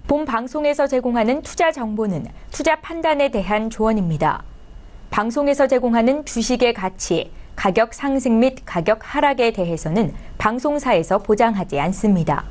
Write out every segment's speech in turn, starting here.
본 방송에서 제공하는 투자 정보는 투자 판단에 대한 조언입니다. 방송에서 제공하는 주식의 가치, 가격 상승 및 가격 하락에 대해서는 방송사에서 보장하지 않습니다.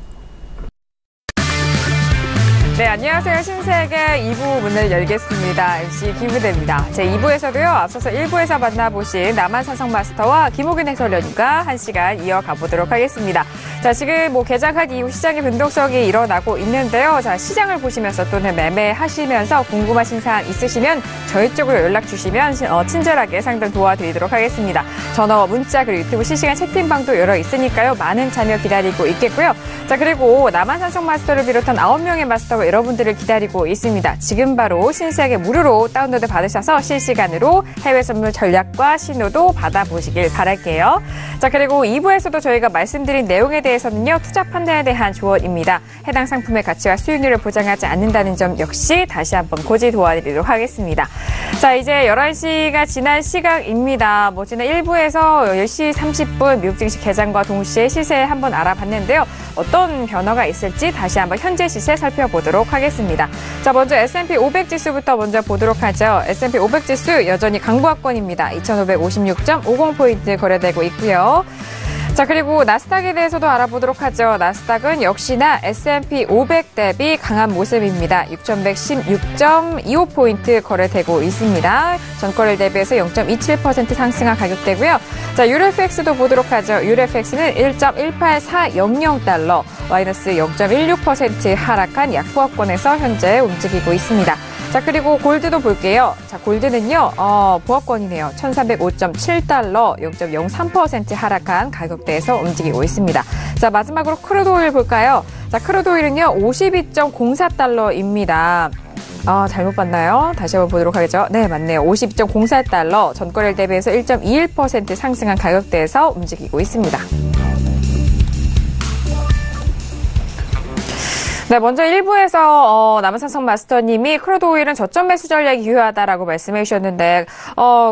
네, 안녕하세요. 신세계 2부 문을 열겠습니다. MC 김우대입니다. 제 2부에서도요, 앞서서 1부에서 만나보신 남한산성 마스터와 김호균 해설위원과 1시간 이어가 보도록 하겠습니다. 자, 지금 개장하기 이후 시장의 변동성이 일어나고 있는데요. 자, 시장을 보시면서 또는 매매하시면서 궁금하신 사안 있으시면 저희 쪽으로 연락 주시면 친절하게 상담 도와드리도록 하겠습니다. 전화, 문자, 그리고 유튜브 실시간 채팅방도 열어 있으니까요. 많은 참여 기다리고 있겠고요. 자, 그리고 남한산성 마스터를 비롯한 9명의 마스터가 여러분들을 기다리고 있습니다. 지금 바로 신세계 무료로 다운로드 받으셔서 실시간으로 해외 선물 전략과 신호도 받아보시길 바랄게요. 자, 그리고 2부에서도 저희가 말씀드린 내용에 대해서는요, 투자 판단에 대한 조언입니다. 해당 상품의 가치와 수익률을 보장하지 않는다는 점 역시 다시 한번 고지 도와드리도록 하겠습니다. 자, 이제 11시가 지난 시각입니다. 지난 1부에서 10시 30분 미국 증시 개장과 동시에 시세 한번 알아봤는데요. 어떤 변화가 있을지 다시 한번 현재 시세 살펴보도록 하겠습니다. 자, 먼저 S&P 500 지수부터 먼저 보도록 하죠. S&P 500 지수 여전히 강보합권입니다. 2556.50포인트 거래되고 있고요. 자, 그리고 나스닥에 대해서도 알아보도록 하죠. 나스닥은 역시나 S&P 500 대비 강한 모습입니다. 6116.25포인트 거래되고 있습니다. 전거래일 대비해서 0.27% 상승한 가격대고요. 자, 유로FX도 보도록 하죠. 유로FX는 1.18400달러, 마이너스 0.16% 하락한 약보합권에서 현재 움직이고 있습니다. 자, 그리고 골드도 볼게요. 자, 골드는요, 보합권이네요. 1305.7달러, 0.03% 하락한 가격대에서 움직이고 있습니다. 자, 마지막으로 크루드 오일 볼까요? 자, 크루드 오일은요, 52.04달러입니다. 잘못 봤나요? 다시 한번 보도록 하겠죠. 네, 맞네요. 52.04달러, 전거래일 대비해서 1.21% 상승한 가격대에서 움직이고 있습니다. 네, 먼저 1부에서 남한산성 마스터님이 크루드 오일은 저점 매수 전략이 유효하다라고 말씀해 주셨는데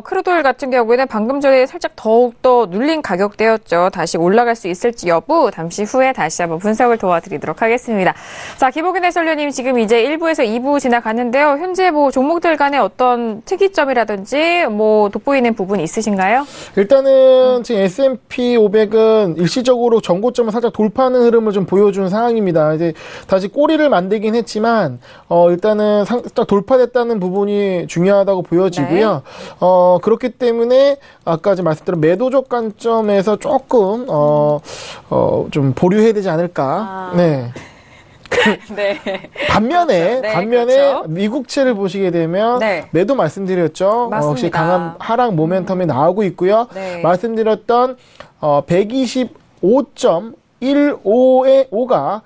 크루드 오일 같은 경우에는 방금 전에 살짝 더욱더 눌린 가격대였죠. 다시 올라갈 수 있을지 여부 잠시 후에 다시 한번 분석을 도와드리도록 하겠습니다. 자, 김호균 해설위원님 지금 이제 1부에서 2부 지나가는데요. 현재 종목들 간의 어떤 특이점이라든지 돋보이는 부분이 있으신가요? 일단은 지금 S&P 500은 일시적으로 전고점을 살짝 돌파하는 흐름을 좀 보여주는 상황입니다. 이제 다시 꼬리를 만들긴 했지만 일단은 살짝 돌파됐다는 부분이 중요하다고 보여지고요. 네. 그렇기 때문에 아까 말씀드린 매도적 관점에서 조금 좀 보류해야 되지 않을까. 네. 네. 반면에 그렇죠. 미국채를 보시게 되면 네. 매도 말씀드렸죠. 역시 강한 하락 모멘텀이 나오고 있고요. 네. 말씀드렸던 125.15가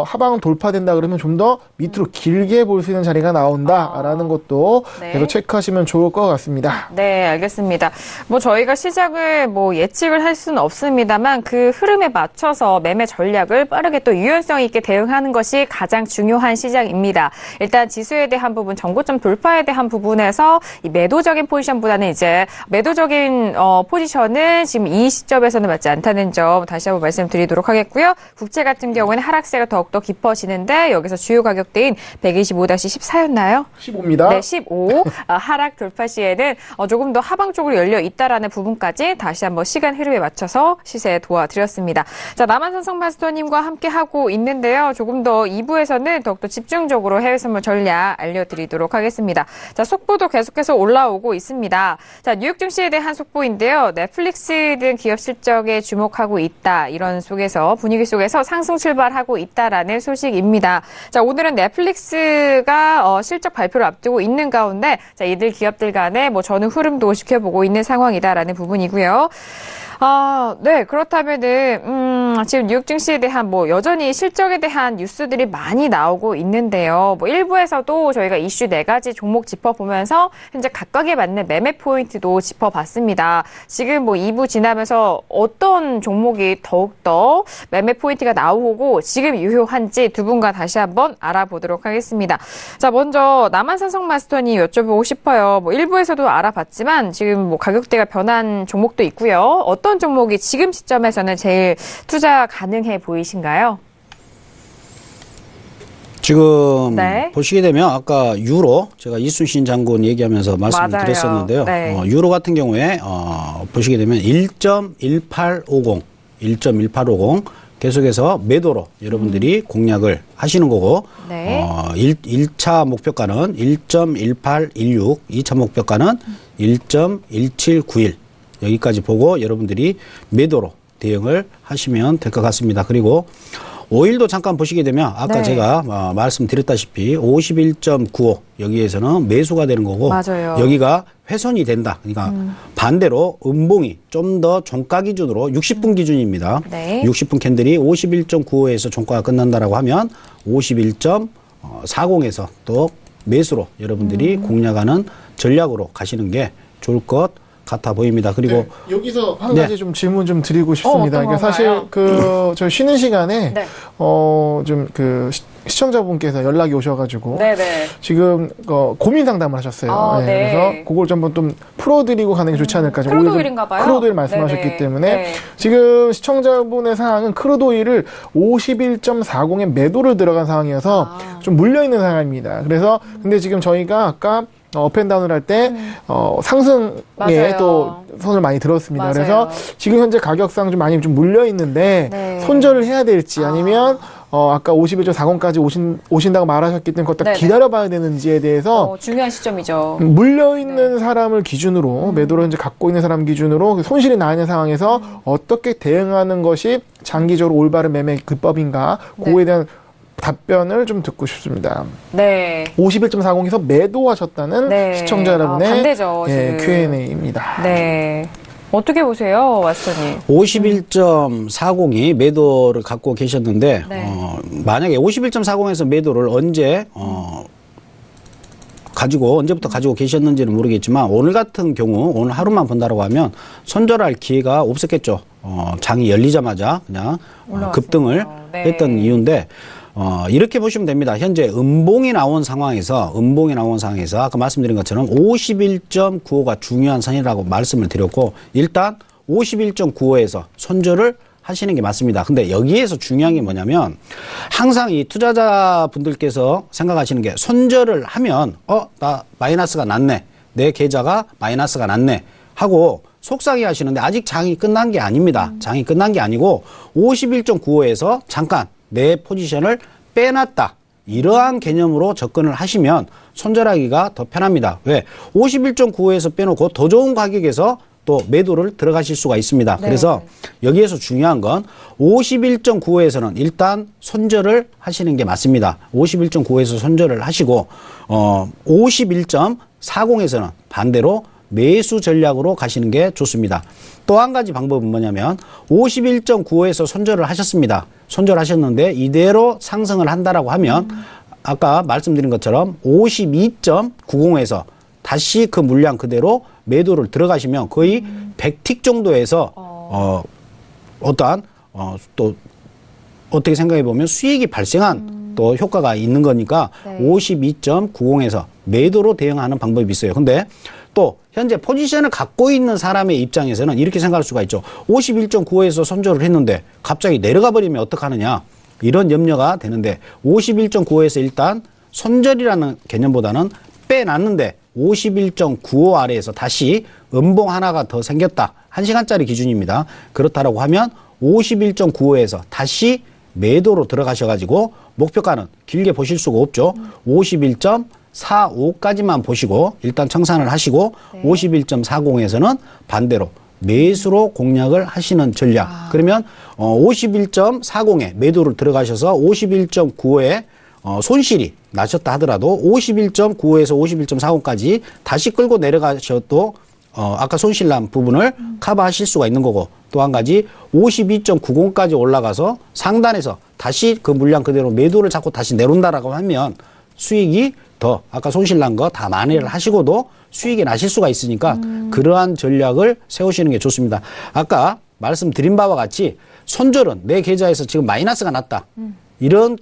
하방 돌파된다 그러면 좀 더 밑으로 길게 볼 수 있는 자리가 나온다라는 것도 계속 체크하시면 좋을 것 같습니다. 네, 알겠습니다. 저희가 시장을 예측을 할 수는 없습니다만 그 흐름에 맞춰서 매매 전략을 빠르게 또 유연성 있게 대응하는 것이 가장 중요한 시장입니다. 일단 지수에 대한 부분, 전고점 돌파에 대한 부분에서 이 매도적인 포지션보다는 이제 매도적인 포지션은 지금 이 시점에서는 맞지 않다는 점 다시 한번 말씀드리도록 하겠고요. 국채 같은 경우에는 하락세가 더욱더 깊어지는데 여기서 주요 가격대인 125-14였나요? 15입니다. 네, 15. 하락 돌파 시에는 조금 더 하방 쪽으로 열려 있다라는 부분까지 다시 한번 시간 흐름에 맞춰서 시세 도와드렸습니다. 자, 남한산성 마스터님과 함께 하고 있는데요. 조금 더 2부에서는 더욱더 집중적으로 해외 선물 전략 알려드리도록 하겠습니다. 자, 속보도 계속해서 올라오고 있습니다. 자, 뉴욕 증시에 대한 속보인데요. 넷플릭스 등 기업 실적에 주목하고 있다. 이런 분위기 속에서 상승 출발하고 있다라는 소식입니다. 자, 오늘은 넷플릭스가 실적 발표를 앞두고 있는 가운데 자, 이들 기업들 간의 전후 흐름도 지켜보고 있는 상황이다라는 부분이고요. 네, 그렇다면은 지금 뉴욕 증시에 대한 여전히 실적에 대한 뉴스들이 많이 나오고 있는데요. 일부에서도 저희가 이슈 4가지 종목 짚어보면서 현재 각각에 맞는 매매 포인트도 짚어봤습니다. 지금 2부 지나면서 어떤 종목이 더욱더 매매 포인트가 나오고 지금 유효한지 두 분과 다시 한번 알아보도록 하겠습니다. 자, 먼저 남한산성 마스터님 여쭤보고 싶어요. 1부에서도 알아봤지만 지금 가격대가 변한 종목도 있고요. 어떤 종목이 지금 시점에서는 제일 투자 가능해 보이신가요? 지금 네. 보시게 되면 아까 유로 제가 이순신 장군 얘기하면서 말씀을 맞아요. 드렸었는데요. 네. 유로 같은 경우에 보시게 되면 1.1850 계속해서 매도로 여러분들이 공략을 하시는 거고 네. 1차 목표가는 1.1816, 2차 목표가는 1.1791 여기까지 보고 여러분들이 매도로 대응을 하시면 될 것 같습니다. 그리고 5일도 잠깐 보시게 되면 아까 네. 제가 말씀드렸다시피 51.95 여기에서는 매수가 되는 거고 맞아요. 여기가 훼손이 된다. 그러니까 반대로 음봉이 좀 더 종가 기준으로 60분 기준입니다. 네. 60분 캔들이 51.95에서 종가가 끝난다라고 하면 51.40에서 또 매수로 여러분들이 공략하는 전략으로 가시는 게 좋을 것 같아 보입니다. 그리고 네, 여기서 한 가지 좀 질문 좀 드리고 싶습니다. 어떤 그러니까 사실 건가요? 저희 쉬는 시간에 네. 좀 시청자분께서 연락이 오셔가지고 네네. 지금 고민 상담을 하셨어요. 아, 네, 네. 그래서 그걸 좀 한번 좀 풀어드리고 가는 게 좋지 않을까. 지금 오히려 좀 크루도일인가 봐요. 크루도일 말씀하셨기 네네. 때문에 네. 지금 시청자분의 상황은 크루도일을 51.40에 매도를 들어간 상황이어서 좀 물려있는 상황입니다. 그래서 근데 지금 저희가 아까 업앤다운을 할 때 상승에 맞아요. 또 손을 많이 들었습니다. 맞아요. 그래서 지금 현재 가격상 좀 많이 좀 물려 있는데 네. 손절을 해야 될지 아니면 아까 51.40까지 오신다고 말하셨기 때문에 그걸 딱 네네. 기다려봐야 되는지에 대해서 중요한 시점이죠. 물려 있는 사람을 기준으로 매도를 현재 갖고 있는 사람 기준으로 손실이 나 있는 상황에서 어떻게 대응하는 것이 장기적으로 올바른 매매 기법인가 그거에 대한 답변을 좀 듣고 싶습니다. 네. 51.40에서 매도하셨다는 네. 시청자 여러분의 반대죠, 지금. Q&A입니다. 네. 어떻게 보세요, 왓슨님? 51.40이 매도를 갖고 계셨는데 네. 만약에 51.40에서 매도를 언제부터 가지고 계셨는지는 모르겠지만 오늘 같은 경우 오늘 하루만 본다라고 하면 손절할 기회가 없었겠죠. 장이 열리자마자 그냥 급등을 네. 했던 이유인데 이렇게 보시면 됩니다. 현재 음봉이 나온 상황에서 아까 말씀드린 것처럼 51.95가 중요한 선이라고 말씀을 드렸고 일단 51.95에서 손절을 하시는 게 맞습니다. 근데 여기에서 중요한 게 뭐냐면 항상 이 투자자분들께서 생각하시는 게 손절을 하면 나 마이너스가 났네. 내 계좌가 마이너스가 났네. 하고 속상해 하시는데 아직 장이 끝난 게 아닙니다. 장이 끝난 게 아니고 51.95에서 잠깐 내 포지션을 빼놨다. 이러한 개념으로 접근을 하시면 손절하기가 더 편합니다. 왜? 51.95에서 빼놓고 더 좋은 가격에서 또 매도를 들어가실 수가 있습니다. 네. 그래서 여기에서 중요한 건 51.95에서는 일단 손절을 하시는 게 맞습니다. 51.95에서 손절을 하시고 51.40에서는 반대로 매수 전략으로 가시는 게 좋습니다. 또 한 가지 방법은 뭐냐면 51.95에서 손절을 하셨습니다. 손절하셨는데 이대로 상승을 한다라고 하면 아까 말씀드린 것처럼 52.90에서 다시 그 물량 그대로 매도를 들어가시면 거의 100틱 정도에서 어떠한 또 어떻게 생각해 보면 수익이 발생한 또 효과가 있는 거니까 네. 52.90에서 매도로 대응하는 방법이 있어요. 근데 또 현재 포지션을 갖고 있는 사람의 입장에서는 이렇게 생각할 수가 있죠. 51.95에서 손절을 했는데 갑자기 내려가 버리면 어떡하느냐. 이런 염려가 되는데 51.95에서 일단 손절이라는 개념보다는 빼놨는데 51.95 아래에서 다시 음봉 하나가 더 생겼다. 1시간짜리 기준입니다. 그렇다라고 하면 51.95에서 다시 매도로 들어가셔가지고 목표가는 길게 보실 수가 없죠. 51.45까지만 보시고 일단 청산을 하시고 51.40에서는 반대로 매수로 공략을 하시는 전략. 그러면 51.40에 매도를 들어가셔서 51.95에 손실이 나셨다 하더라도 51.95에서 51.40까지 다시 끌고 내려가셔도 아까 손실난 부분을 커버하실 수가 있는 거고 또 한 가지 52.90까지 올라가서 상단에서 다시 그 물량 그대로 매도를 잡고 다시 내려온다라고 하면 수익이 더 아까 손실난 거 다 만회를 하시고도 수익이 나실 수가 있으니까 그러한 전략을 세우시는 게 좋습니다. 아까 말씀드린 바와 같이 손절은 내 계좌에서 지금 마이너스가 났다. 이런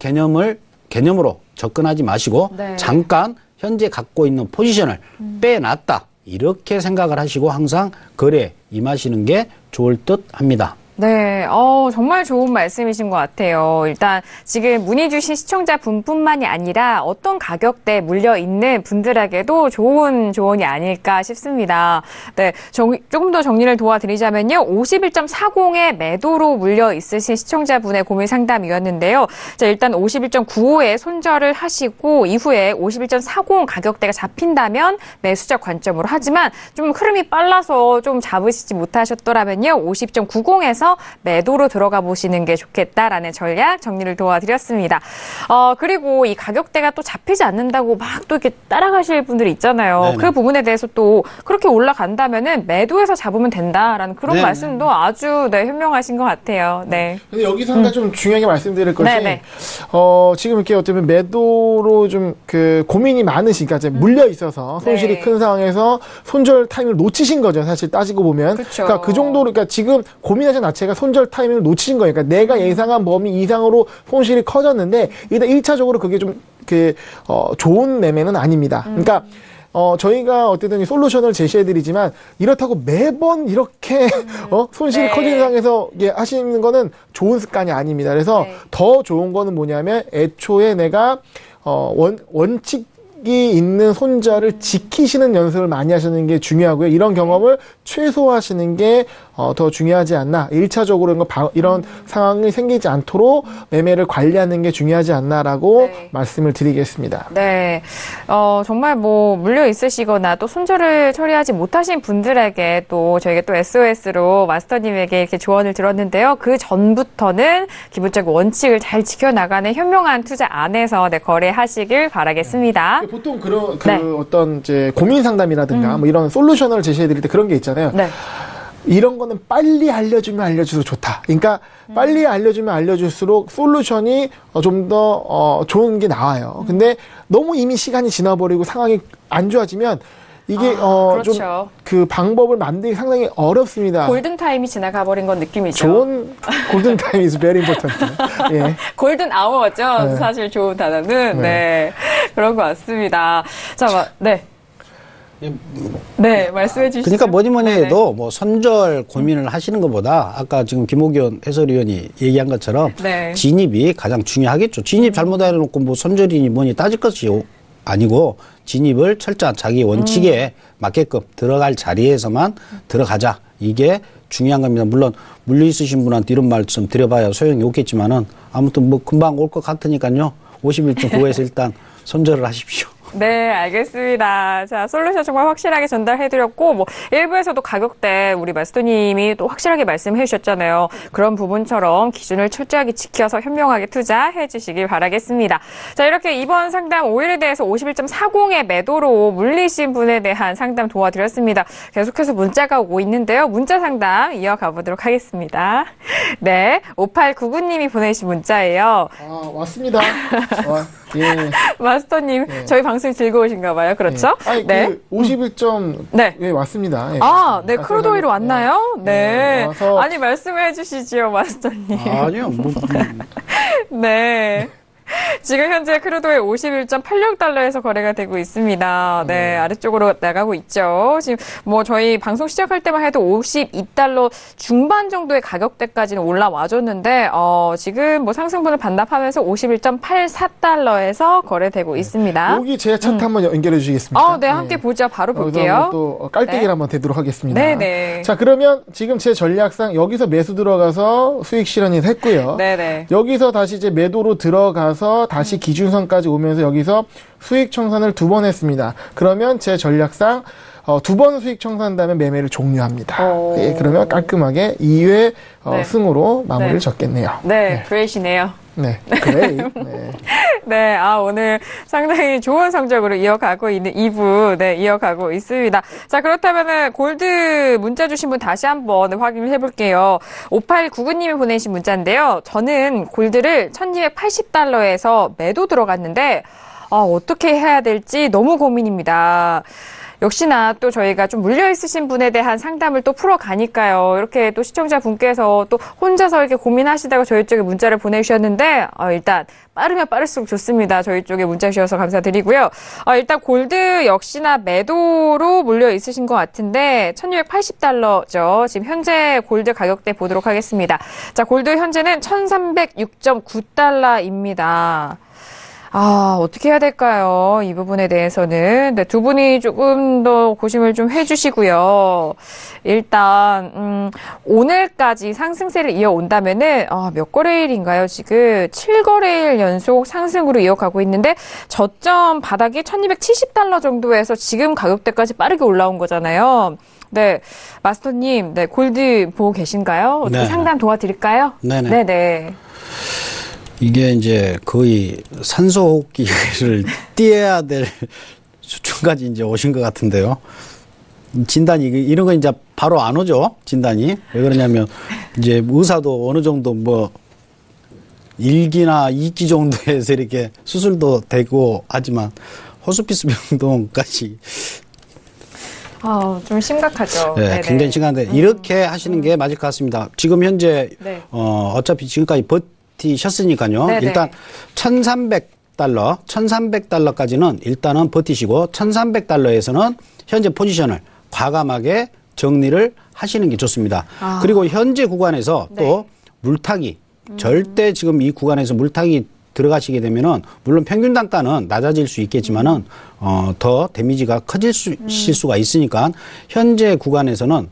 개념으로 접근하지 마시고 네. 잠깐 현재 갖고 있는 포지션을 빼놨다. 이렇게 생각을 하시고 항상 거래에 임하시는 게 좋을 듯 합니다. 네, 정말 좋은 말씀이신 것 같아요. 일단 지금 문의 주신 시청자분뿐만이 아니라 어떤 가격대에 물려 있는 분들에게도 좋은 조언이 아닐까 싶습니다. 네, 조금 더 정리를 도와드리자면요. 51.40의 매도로 물려 있으신 시청자분의 고민 상담이었는데요. 자, 일단 51.95에 손절을 하시고 이후에 51.40 가격대가 잡힌다면 매수적 관점으로, 하지만 좀 흐름이 빨라서 좀 잡으시지 못하셨더라면요. 50.90에서 매도로 들어가 보시는 게 좋겠다라는 전략 정리를 도와드렸습니다. 그리고 이 가격대가 또 잡히지 않는다고 막 또 이렇게 따라가실 분들이 있잖아요. 네네. 그 부분에 대해서 또 그렇게 올라간다면은 매도해서 잡으면 된다라는 그런 네네. 말씀도 아주 현명하신 것 같아요. 네. 근데 여기서 한 가지 좀 중요하게 말씀드릴 것이, 네네. 지금 이렇게 어쩌면 매도로 좀 고민이 많으시니까 이제 물려 있어서 손실이 네. 큰 상황에서 손절 타이밍을 놓치신 거죠. 사실 따지고 보면. 그쵸. 그러니까 그 정도로, 그러니까 지금 고민하신 자체가 손절 타이밍을 놓치신 거예요. 그러니까 내가 예상한 범위 이상으로 손실이 커졌는데, 일단 1차적으로 그게 좀 좋은 매매는 아닙니다. 그러니까 저희가 어쨌든 솔루션을 제시해드리지만, 이렇다고 매번 이렇게 손실이 네. 커지는 상황에서 하시는 거는 좋은 습관이 아닙니다. 그래서 네. 더 좋은 거는 뭐냐면, 애초에 내가 원칙이 있는 손절을 지키시는 연습을 많이 하시는 게 중요하고요. 이런 경험을 최소화하시는 게 더 중요하지 않나. 1차적으로 이런 상황이 생기지 않도록 매매를 관리하는 게 중요하지 않나라고 네. 말씀을 드리겠습니다. 네. 정말 물려 있으시거나 또 손절을 처리하지 못하신 분들에게 또 저희가 또 SOS로 마스터님에게 이렇게 조언을 들었는데요. 그 전부터는 기본적인 원칙을 잘 지켜나가는 현명한 투자 안에서 거래하시길 바라겠습니다. 보통 네. 어떤 이제 고민 상담이라든가 뭐 이런 솔루션을 제시해드릴 때 그런 게 있잖아요. 네. 이런 거는 빨리 알려주면 알려줄수록 좋다. 그러니까 빨리 알려주면 알려줄수록 솔루션이 좀 더 좋은 게 나와요. 근데 너무 이미 시간이 지나버리고 상황이 안 좋아지면 이게 그렇죠. 좀 그 방법을 만들기 상당히 어렵습니다. 골든타임이 지나가 버린 건 느낌이죠. 좋은 골든 타임 is very important. 예. 골든 아워죠. 네. 사실 좋은 단어는. 네. 네. 그런 것 같습니다. 자, 네. 네, 말씀해 주시죠. 그러니까 뭐니 네네. 해도 뭐 손절 고민을 하시는 것보다 아까 지금 김옥연 해설위원이 얘기한 것처럼 네. 진입이 가장 중요하겠죠. 진입 잘못 해놓고 뭐 손절이니 뭐니 따질 것이 아니고 진입을 철저한 자기 원칙에 맞게끔 들어갈 자리에서만 들어가자. 이게 중요한 겁니다. 물론 물려 있으신 분한테 이런 말씀 드려봐야 소용이 없겠지만은 아무튼 뭐 금방 올 것 같으니까요. 51.9에서 일단 손절을 하십시오. 네, 알겠습니다. 자, 솔루션 정말 확실하게 전달해드렸고, 일부에서도 가격대 우리 마스터님이 또 확실하게 말씀해 주셨잖아요. 그런 부분처럼 기준을 철저하게 지켜서 현명하게 투자해 주시길 바라겠습니다. 자, 이렇게 이번 상담 5일에 대해서 51.40의 매도로 물리신 분에 대한 상담 도와드렸습니다. 계속해서 문자가 오고 있는데요. 문자 상담 이어가 보도록 하겠습니다. 네, 5899님이 보내신 문자예요. 왔습니다. 예. 마스터님, 저희 방송이 즐거우신가 봐요. 그렇죠? 예. 아니, 네. 51점, 네. 예, 왔습니다. 예. 네, 크루드 오일 왔나요? 네. 와서- 아니, 말씀해 주시지요, 마스터님. 아니요. 뭐, 네. 지금 현재 크루드 오일 51.86달러에서 거래가 되고 있습니다. 네, 아래쪽으로 나가고 있죠. 지금 저희 방송 시작할 때만 해도 52달러 중반 정도의 가격대까지는 올라와줬는데, 지금 상승분을 반납하면서 51.84달러에서 거래되고 있습니다. 여기 제 차트 한번 연결해 주시겠습니까? 네, 함께 보죠. 바로 여기서 볼게요. 한번 또 깔때기를 네. 한번 대도록 하겠습니다. 네네. 자, 그러면 지금 제 전략상 여기서 매수 들어가서 수익 실현이 됐고요. 네네. 여기서 다시 이제 매도로 들어가서 다시 기준선까지 오면서 여기서 수익 청산을 2번 했습니다. 그러면 제 전략상 2번 수익 청산한다면 매매를 종료합니다. 오. 예, 그러면 깔끔하게 2회 네. 승으로 마무리를 네. 졌겠네요. 네, 그레이시네요. 네, 그래. 네. 네, 오늘 상당히 좋은 성적으로 이어가고 있는 2부, 이어가고 있습니다. 자, 그렇다면은 골드 문자 주신 분 다시 한번 확인을 해볼게요. 5899님이 보내신 문자인데요. 저는 골드를 1280달러에서 매도 들어갔는데, 어떻게 해야 될지 너무 고민입니다. 역시나 또 저희가 좀 물려 있으신 분에 대한 상담을 또 풀어가니까요. 이렇게 또 시청자분께서 또 혼자서 이렇게 고민하시다가 저희 쪽에 문자를 보내주셨는데 일단 빠르면 빠를수록 좋습니다. 저희 쪽에 문자 주셔서 감사드리고요. 일단 골드 역시나 매도로 물려 있으신 것 같은데 1,280달러죠. 지금 현재 골드 가격대 보도록 하겠습니다. 자, 골드 현재는 1,306.9달러입니다. 어떻게 해야 될까요? 이 부분에 대해서는. 네, 두 분이 조금 더 고심을 좀 해주시고요. 일단, 오늘까지 상승세를 이어온다면은, 몇 거래일인가요? 지금 7거래일 연속 상승으로 이어가고 있는데, 저점 바닥이 1,270달러 정도에서 지금 가격대까지 빠르게 올라온 거잖아요. 네. 마스터님, 네, 골드 보고 계신가요? 어떻게 네. 상담 도와드릴까요? 네네. 네네. 이게 이제 거의 산소호흡기를 띄어야 될 수준까지 이제 오신 것 같은데요. 진단이, 이런 거 이제 바로 안 오죠, 진단이. 왜 그러냐면, 이제 의사도 어느 정도 뭐, 1기나 2기 정도에서 이렇게 수술도 되고 하지만, 호스피스 병동까지. 좀 심각하죠. 네, 네네. 굉장히 심각한데, 이렇게 하시는 게 맞을 것 같습니다. 지금 현재, 네. 어차피 지금까지 버티셨으니까요. 네네. 일단 1,300달러까지는 일단은 버티시고 1,300달러에서는 현재 포지션을 과감하게 정리를 하시는 게 좋습니다. 그리고 현재 구간에서 네. 또 물타기 절대 지금 이 구간에서 물타기 들어가시게 되면은 물론 평균 단가는 낮아질 수 있겠지만은 더 데미지가 커질 수가 있으니까 현재 구간에서는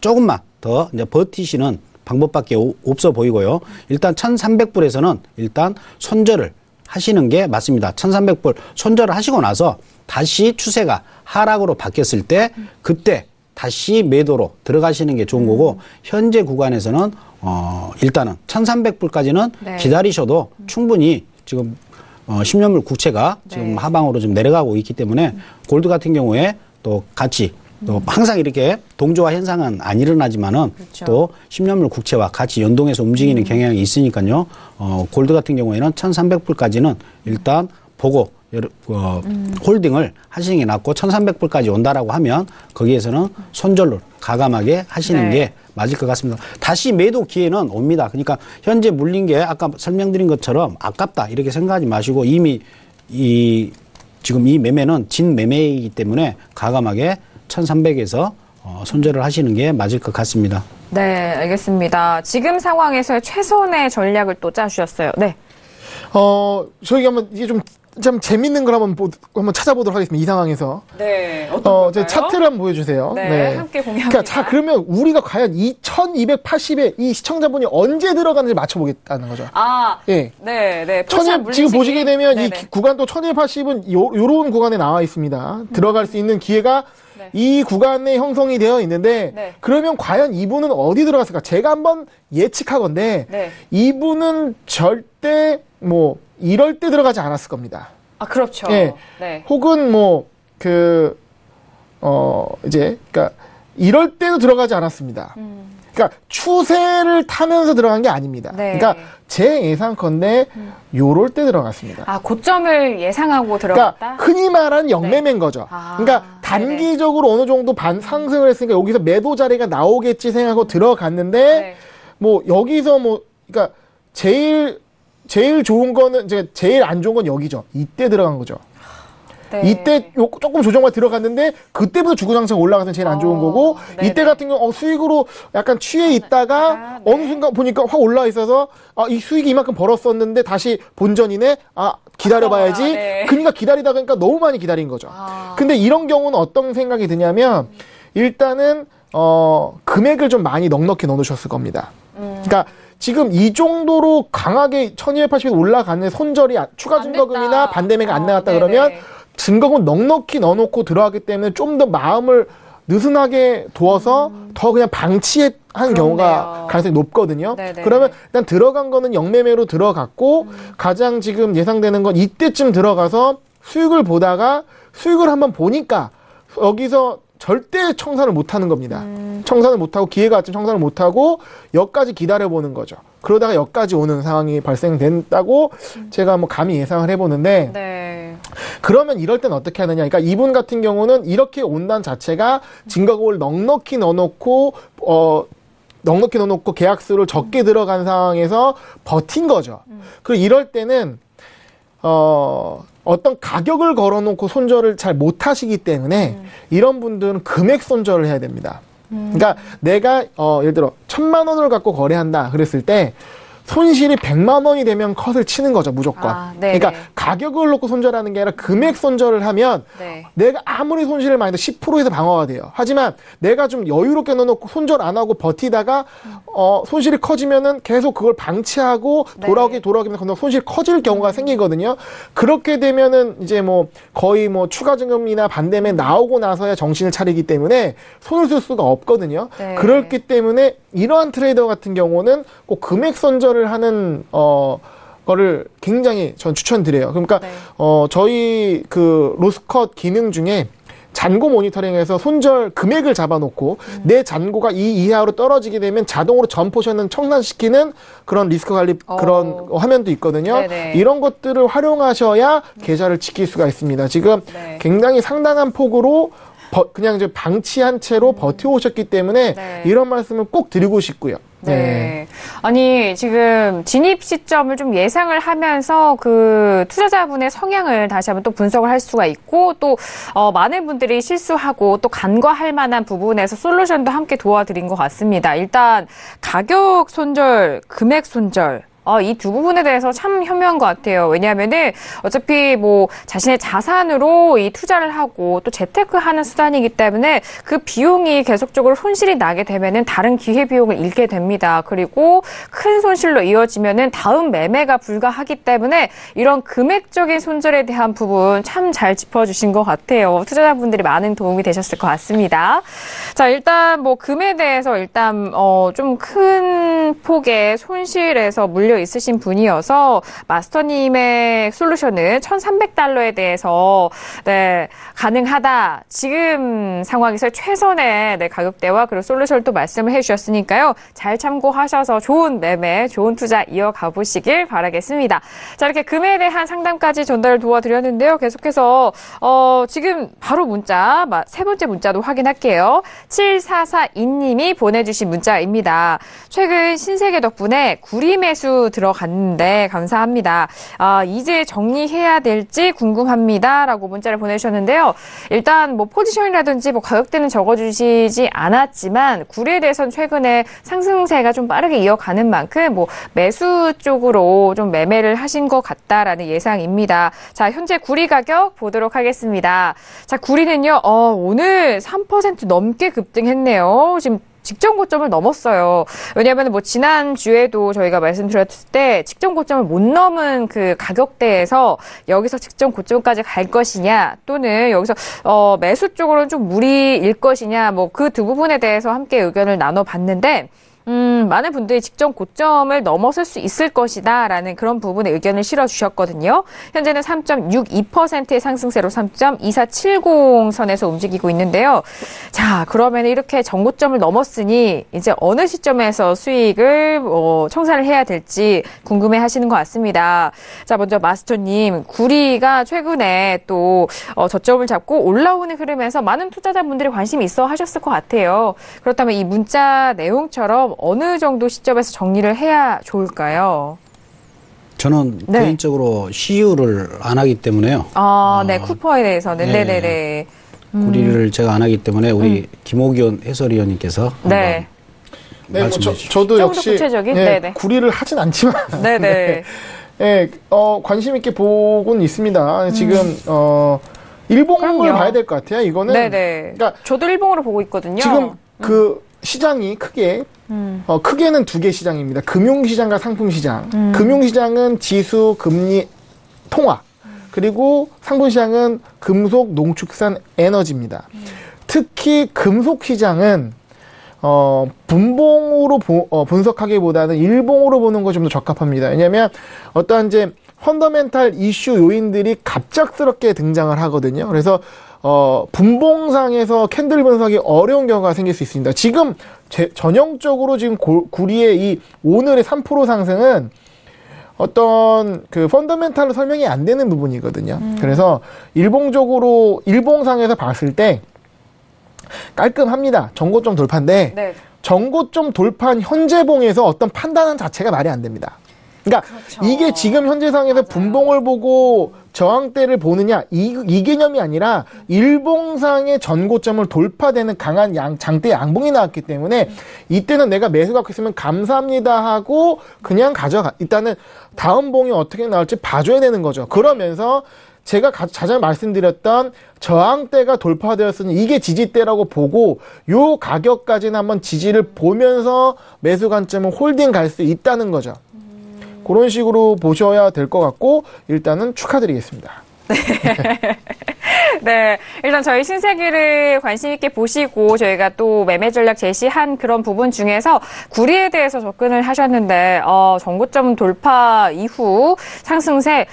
조금만 더 이제 버티시는 방법밖에 없어 보이고요. 일단 1,300불에서는 일단 손절을 하시는 게 맞습니다. 1,300불 손절을 하시고 나서 다시 추세가 하락으로 바뀌었을 때 그때 다시 매도로 들어가시는 게 좋은 거고 현재 구간에서는 일단은 1,300불까지는 네. 기다리셔도 충분히 지금 10년물 국채가 지금 네. 하방으로 좀 내려가고 있기 때문에 골드 같은 경우에 또 같이 또 항상 이렇게 동조화 현상은 안 일어나지만은 그렇죠. 또 10년물 국채와 같이 연동해서 움직이는 경향이 있으니까요. 골드 같은 경우에는 1,300불까지는 일단 보고 홀딩을 하시는 게 낫고 1,300불까지 온다라고 하면 거기에서는 손절로 가감하게 하시는 네. 게 맞을 것 같습니다. 다시 매도 기회는 옵니다. 그러니까 현재 물린 게 아까 설명드린 것처럼 아깝다 이렇게 생각하지 마시고 이미 지금 이 매매는 진 매매이기 때문에 가감하게 1,300에서 손절을 하시는 게 맞을 것 같습니다. 네, 알겠습니다. 지금 상황에서의 최선의 전략을 또 짜주셨어요. 네. 저희 한번 이게 좀 재밌는 걸 한번 찾아보도록 하겠습니다. 이 상황에서. 네, 어떤 제 차트를 한번 보여주세요. 네, 함께 공유합니다. 그러니까 자, 그러면 우리가 과연 2,280에 이 시청자분이 언제 들어가는지 맞춰보겠다는 거죠. 예. 네. 지금 보시게 되면 이 네네. 구간 또 1,280은 요런 구간에 나와 있습니다. 들어갈 수 있는 기회가 네. 이 구간에 형성이 되어 있는데 네. 그러면 과연 이분은 어디 들어갔을까? 제가 한번 예측하건데 네. 이분은 절대 뭐 이럴 때 들어가지 않았을 겁니다. 그렇죠. 예. 네. 혹은 그러니까 이럴 때도 들어가지 않았습니다. 그러니까 추세를 타면서 들어간 게 아닙니다. 네. 그러니까 제 예상컨대 요럴 때 들어갔습니다. 고점을 예상하고 들어갔다? 그러니까 흔히 말하는 영매매인 거죠. 그러니까 단기적으로 어느 정도 상승을 했으니까 여기서 매도 자리가 나오겠지 생각하고 들어갔는데 네. 뭐 여기서 그러니까 제일 좋은 거는 제일 안 좋은 건 여기죠. 이때 들어간 거죠. 네. 이때 조금 조정만 들어갔는데 그때부터 주구장창 올라가서 제일 안 좋은 거고 네네. 이때 같은 경우 수익으로 약간 취해 있다가 네. 어느 순간 보니까 확 올라와 있어서 이 수익이 이만큼 벌었었는데 다시 본전이네. 기다려봐야지. 네. 그러니까 기다리다 보니까 너무 많이 기다린 거죠. 근데 이런 경우는 어떤 생각이 드냐면 일단은 금액을 좀 많이 넉넉히 넣어놓으셨을 겁니다. 그러니까 지금 이 정도로 강하게 1,280에 올라가는 손절이 추가 증거금이나 반대매가 안 나왔다 그러면 증거금 넉넉히 넣어놓고 들어가기 때문에 좀 더 마음을 느슨하게 두어서 더 그냥 방치한 경우가 가능성이 높거든요. 네네. 그러면 일단 들어간 거는 영매매로 들어갔고 가장 지금 예상되는 건 이때쯤 들어가서 수익을 보다가 수익을 한번 보니까 여기서 절대 청산을 못하는 겁니다. 청산을 못하고 기회가 왔지만 청산을 못하고 여기까지 기다려보는 거죠. 그러다가 여기까지 오는 상황이 발생된다고 제가 뭐 감히 예상을 해보는데 네. 그러면 이럴 땐 어떻게 하느냐. 그러니까 이분 같은 경우는 이렇게 온다는 자체가 증거고를 넉넉히 넣어놓고 계약수를 적게 들어간 상황에서 버틴 거죠. 그리고 이럴 때는 어떤 가격을 걸어놓고 손절을 잘 못하시기 때문에 이런 분들은 금액 손절을 해야 됩니다. 그러니까 내가 예를 들어 1,000만 원을 갖고 거래한다 그랬을 때 손실이 100만 원이 되면 컷을 치는 거죠, 무조건. 그러니까 가격을 놓고 손절하는 게 아니라 금액 손절을 하면 내가 아무리 손실을 많이 해도 10%에서 방어가 돼요. 하지만 내가 좀 여유롭게 넣어놓고 손절 안 하고 버티다가 손실이 커지면은 계속 그걸 방치하고 돌아오기면 손실이 커질 경우가 생기거든요. 그렇게 되면은 이제 뭐 거의 뭐 추가 증금이나 반대매 나오고 나서야 정신을 차리기 때문에 손을 쓸 수가 없거든요. 그렇기 때문에 이러한 트레이더 같은 경우는 꼭 금액 손절을 하는 거를 굉장히 전 추천드려요. 그러니까 저희 그 로스컷 기능 중에 잔고 모니터링에서 손절 금액을 잡아놓고 내 잔고가 이 이하로 떨어지게 되면 자동으로 전 포션은 청산시키는 그런 리스크 관리 그런 화면도 있거든요. 이런 것들을 활용하셔야 계좌를 지킬 수가 있습니다. 지금 굉장히 상당한 폭으로 그냥 이제 방치한 채로 버텨오셨기 때문에 이런 말씀을 꼭 드리고 싶고요. 네. 아니, 지금 진입 시점을 좀 예상을 하면서 그 투자자분의 성향을 다시 한번 또 분석을 할 수가 있고 또 많은 분들이 실수하고 또 간과할 만한 부분에서 솔루션도 함께 도와드린 것 같습니다. 일단 가격 손절, 금액 손절. 이 두 부분에 대해서 참 현명한 것 같아요. 왜냐하면은 어차피 뭐 자신의 자산으로 이 투자를 하고 또 재테크하는 수단이기 때문에 그 비용이 계속적으로 손실이 나게 되면은 다른 기회 비용을 잃게 됩니다. 그리고 큰 손실로 이어지면은 다음 매매가 불가하기 때문에 이런 금액적인 손절에 대한 부분 참 잘 짚어주신 것 같아요. 투자자분들이 많은 도움이 되셨을 것 같습니다. 자, 일단 뭐 금에 대해서 일단 좀 큰 폭의 손실에서 물려 있으신 분이어서 마스터님의 솔루션은 $1,300에 대해서 가능하다. 지금 상황에서 최선의 가격대와 그리고 솔루션을 또 말씀을 해주셨으니까요. 잘 참고하셔서 좋은 매매, 좋은 투자 이어가 보시길 바라겠습니다. 자, 이렇게 금에 대한 상담까지 전달을 도와드렸는데요. 계속해서 지금 바로 문자, 세 번째 문자도 확인할게요. 7442님이 보내주신 문자입니다. 최근 신세계 덕분에 구리 매수 들어갔는데 감사합니다. 이제 정리해야 될지 궁금합니다. 라고 문자를 보내주셨는데요. 일단 뭐 포지션이라든지 뭐 가격대는 적어주시지 않았지만 구리에 대해서는 최근에 상승세가 좀 빠르게 이어가는 만큼 뭐 매수 쪽으로 좀 매매를 하신 것 같다라는 예상입니다. 자, 현재 구리 가격 보도록 하겠습니다. 자, 구리는요, 오늘 3% 넘게 급등했네요. 지금 직전 고점을 넘었어요. 왜냐하면 뭐 지난주에도 저희가 말씀드렸을 때 직전 고점을 못 넘은 그 가격대에서 여기서 직전 고점까지 갈 것이냐 또는 여기서 매수 쪽으로는 좀 무리일 것이냐 뭐 그 두 부분에 대해서 함께 의견을 나눠봤는데 많은 분들이 직전 고점을 넘어설 수 있을 것이다 라는 그런 부분에 의견을 실어주셨거든요. 현재는 3.62%의 상승세로 3.2470 선에서 움직이고 있는데요. 자, 그러면 이렇게 전고점을 넘었으니 이제 어느 시점에서 수익을 청산을 해야 될지 궁금해 하시는 것 같습니다. 자, 먼저 마스터님, 구리가 최근에 또 저점을 잡고 올라오는 흐름에서 많은 투자자분들이 관심이 있어 하셨을 것 같아요. 그렇다면 이 문자 내용처럼 어느 정도 시점에서 정리를 해야 좋을까요? 저는 개인적으로 CU를 안 하기 때문에요. 네, 쿠퍼에 대해서는. 네네네. 구리를 제가 안 하기 때문에 우리 김옥연 해설위원님께서 네, 뭐 저도 역시 구체적인? 구리를 하진 않지만 네네. 관심 있게 보고는 있습니다. 지금 일봉을 봐야 될 것 같아요. 이거는. 네네. 그러니까 저도 일봉으로 보고 있거든요. 지금 그 시장이 크게 크게는 두 개 시장입니다. 금융시장과 상품시장. 금융시장은 지수, 금리, 통화. 그리고 상품시장은 금속, 농축산, 에너지입니다. 특히 금속시장은 분봉으로 분석하기보다는 일봉으로 보는 것이 좀 더 적합합니다. 왜냐하면 어떠한 이제 펀더멘탈 이슈 요인들이 갑작스럽게 등장을 하거든요. 그래서 분봉상에서 캔들 분석이 어려운 경우가 생길 수 있습니다. 지금 전형적으로 지금 구리의 이 오늘의 3% 상승은 어떤 그 펀더멘탈로 설명이 안 되는 부분이거든요. 그래서 일봉상에서 봤을 때 깔끔합니다. 전고점 돌파인데 네. 전고점 돌파한 현재봉에서 어떤 판단은 자체가 말이 안 됩니다. 그러니까 그렇죠. 이게 지금 현재상에서 분봉을 보고 저항대를 보느냐 이 개념이 아니라 일봉상의 전고점을 돌파되는 강한 장대 양봉이 나왔기 때문에 이때는 내가 매수 갖고 있으면 감사합니다 하고 그냥 가져가. 일단은 다음 봉이 어떻게 나올지 봐줘야 되는 거죠. 그러면서 제가 자주 말씀드렸던 저항대가 돌파되었으니 이게 지지대라고 보고 요 가격까지는 한번 지지를 보면서 매수 관점은 홀딩 갈 수 있다는 거죠. 그런 식으로 보셔야 될 것 같고 일단은 축하드리겠습니다. 네, 일단 저희 신세계를 관심 있게 보시고 저희가 또 매매 전략 제시한 그런 부분 중에서 구리에 대해서 접근을 하셨는데 전고점 돌파 이후 상승세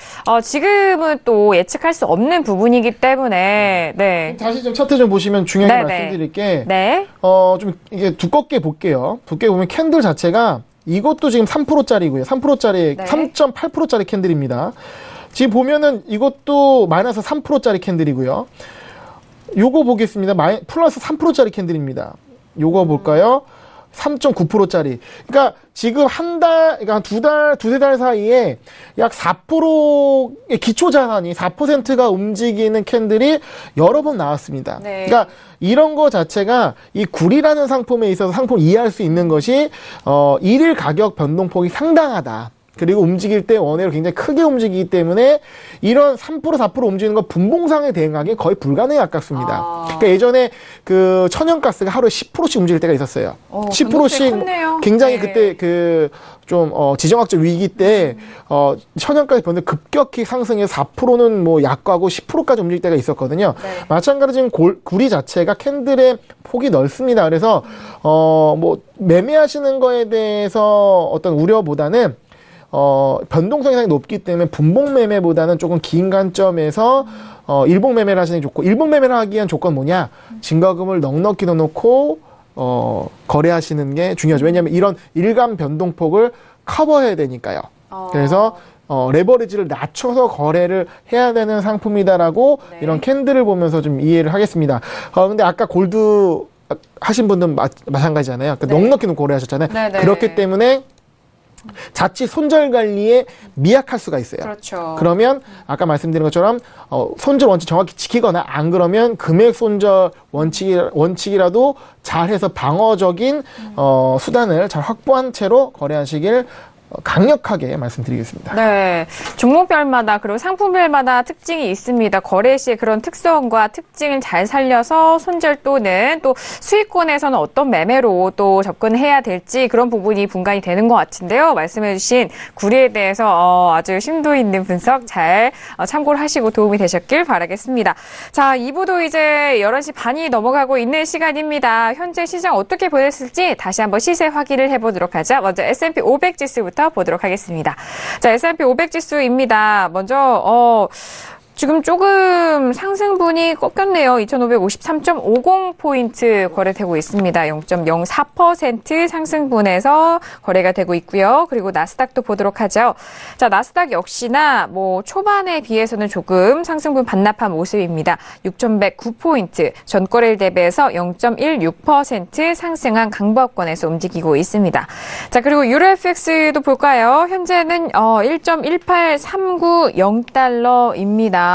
지금은 또 예측할 수 없는 부분이기 때문에 네. 다시 좀 차트 좀 보시면 중요하게 네네. 말씀드릴 게 네. 좀 이게 두껍게 볼게요. 두껍게 보면 캔들 자체가 이것도 지금 3%짜리고요. 3%짜리, 네. 3.8%짜리 캔들입니다. 지금 보면은 이것도 마이너스 3%짜리 캔들이고요. 요거 보겠습니다. 플러스 3%짜리 캔들입니다. 요거 볼까요? 3.9%짜리. 그러니까 지금 그러니까 두세 달 사이에 약 4%의 기초자산이 4%가 움직이는 캔들이 여러 번 나왔습니다. 네. 그러니까 이런 거 자체가 이 구리라는 상품에 있어서 상품을 이해할 수 있는 것이 일일 가격 변동폭이 상당하다. 그리고 움직일 때 원회로 굉장히 크게 움직이기 때문에 이런 3% 4% 움직이는 거 분봉상에 대응하기 거의 불가능에 가깝습니다. 그러니까 예전에 그 천연가스가 하루에 10%씩 움직일 때가 있었어요. 10%씩 컸네요. 굉장히 네. 그때 좀 지정학적 위기 때 천연가스 변동 급격히 상승해서 4%는 뭐 약하고 10%까지 움직일 때가 있었거든요. 네. 마찬가지로 지금 구리 자체가 캔들의 폭이 넓습니다. 그래서 뭐 매매하시는 거에 대해서 어떤 우려보다는 변동성이 상당히 높기 때문에 분봉 매매보다는 조금 긴 관점에서 일봉 매매를 하시는 게 좋고, 일봉 매매를 하기 위한 조건 뭐냐? 증거금을 넉넉히 넣어놓고 거래하시는 게 중요하죠. 왜냐하면 이런 일간 변동폭을 커버해야 되니까요. 그래서 레버리지를 낮춰서 거래를 해야 되는 상품이다라고 네. 이런 캔들을 보면서 좀 이해를 하겠습니다. 근데 아까 골드 하신 분들은 마찬가지잖아요. 그러니까 네. 넉넉히 거래하셨잖아요. 네네. 그렇기 때문에 자칫 손절 관리에 미약할 수가 있어요. 그렇죠. 그러면 아까 말씀드린 것처럼 손절 원칙 정확히 지키거나 안 그러면 금액 손절 원칙이라도 잘해서 방어적인 수단을 잘 확보한 채로 거래하시길 강력하게 말씀드리겠습니다. 네. 종목별마다 그리고 상품별마다 특징이 있습니다. 거래 시의 그런 특성과 특징을 잘 살려서 손절 또는 또 수익권에서는 어떤 매매로 또 접근해야 될지 그런 부분이 분간이 되는 것 같은데요. 말씀해주신 구리에 대해서 아주 심도 있는 분석 잘 참고를 하시고 도움이 되셨길 바라겠습니다. 자, 2부도 이제 11시 반이 넘어가고 있는 시간입니다. 현재 시장 어떻게 보냈을지 다시 한번 시세 확인을 해보도록 하죠. 먼저 S&P 500 지수부터 보도록 하겠습니다. 자, S&P 500 지수입니다. 먼저 지금 조금 상승분이 꺾였네요. 2553.50포인트 거래되고 있습니다. 0.04% 상승분에서 거래가 되고 있고요. 그리고 나스닥도 보도록 하죠. 자, 나스닥 역시나 뭐 초반에 비해서는 조금 상승분 반납한 모습입니다. 6,109포인트, 전거래일 대비해서 0.16% 상승한 강보합권에서 움직이고 있습니다. 자, 그리고 유로FX도 볼까요? 현재는 1.18390달러입니다.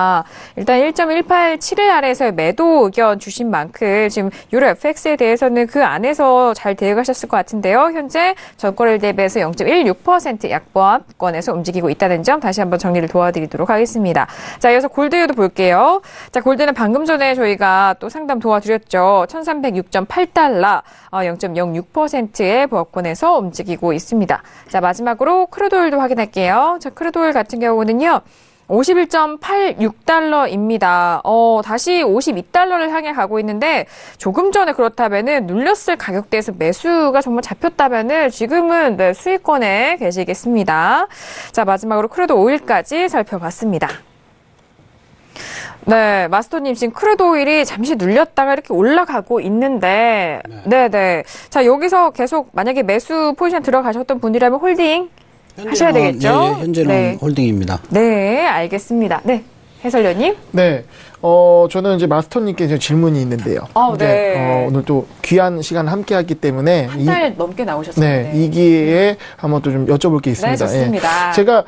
일단 1.187을 아래에서 매도 의견 주신 만큼 지금 유로 FX에 대해서는 그 안에서 잘 대응하셨을 것 같은데요. 현재 전거래일 대비해서 0.16% 약보합권에서 움직이고 있다는 점 다시 한번 정리를 도와드리도록 하겠습니다. 자, 이어서 골드도 볼게요. 자, 골드는 방금 전에 저희가 또 상담 도와드렸죠. 1,306.8달러, 0.06%의 보합권에서 움직이고 있습니다. 자, 마지막으로 크루드오일도 확인할게요. 자, 크루드오일 같은 경우는요. 51.86달러입니다. 다시 52달러를 향해 가고 있는데 조금 전에 그렇다면은 눌렸을 가격대에서 매수가 정말 잡혔다면은 지금은 네, 수익권에 계시겠습니다. 자, 마지막으로 크루드 오일까지 살펴봤습니다. 네, 마스터님 지금 크루드 오일이 잠시 눌렸다가 이렇게 올라가고 있는데, 네. 자, 여기서 계속 만약에 매수 포지션 들어가셨던 분이라면 홀딩 하셔야 되겠죠? 예, 현재는 홀딩입니다. 네, 알겠습니다. 네, 해설위원님. 네. 저는 이제 마스터님께 이제 질문이 있는데요. 네. 오늘 또 귀한 시간 함께 하기 때문에. 한 달 넘게 나오셨어요. 이 기회에 한번 또 좀 여쭤볼 게 있습니다. 네, 좋습니다. 제가,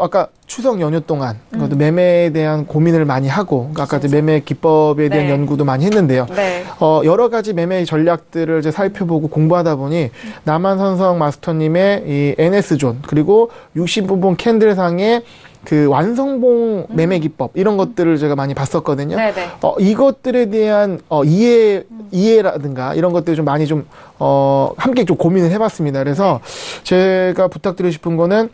아까 추석 연휴 동안 매매에 대한 고민을 많이 하고, 아까 이제 매매 기법에 대한 연구도 많이 했는데요. 네. 여러 가지 매매 전략들을 이제 살펴보고 공부하다 보니 남한산성 마스터님의 이 NS존, 그리고 60분봉 캔들상의 그 완성봉 매매 기법 이런 것들을 제가 많이 봤었거든요. 네네. 이것들에 대한 이해라든가 이런 것들 좀 많이 좀 함께 좀 고민을 해봤습니다. 그래서 제가 부탁드리고 싶은 거는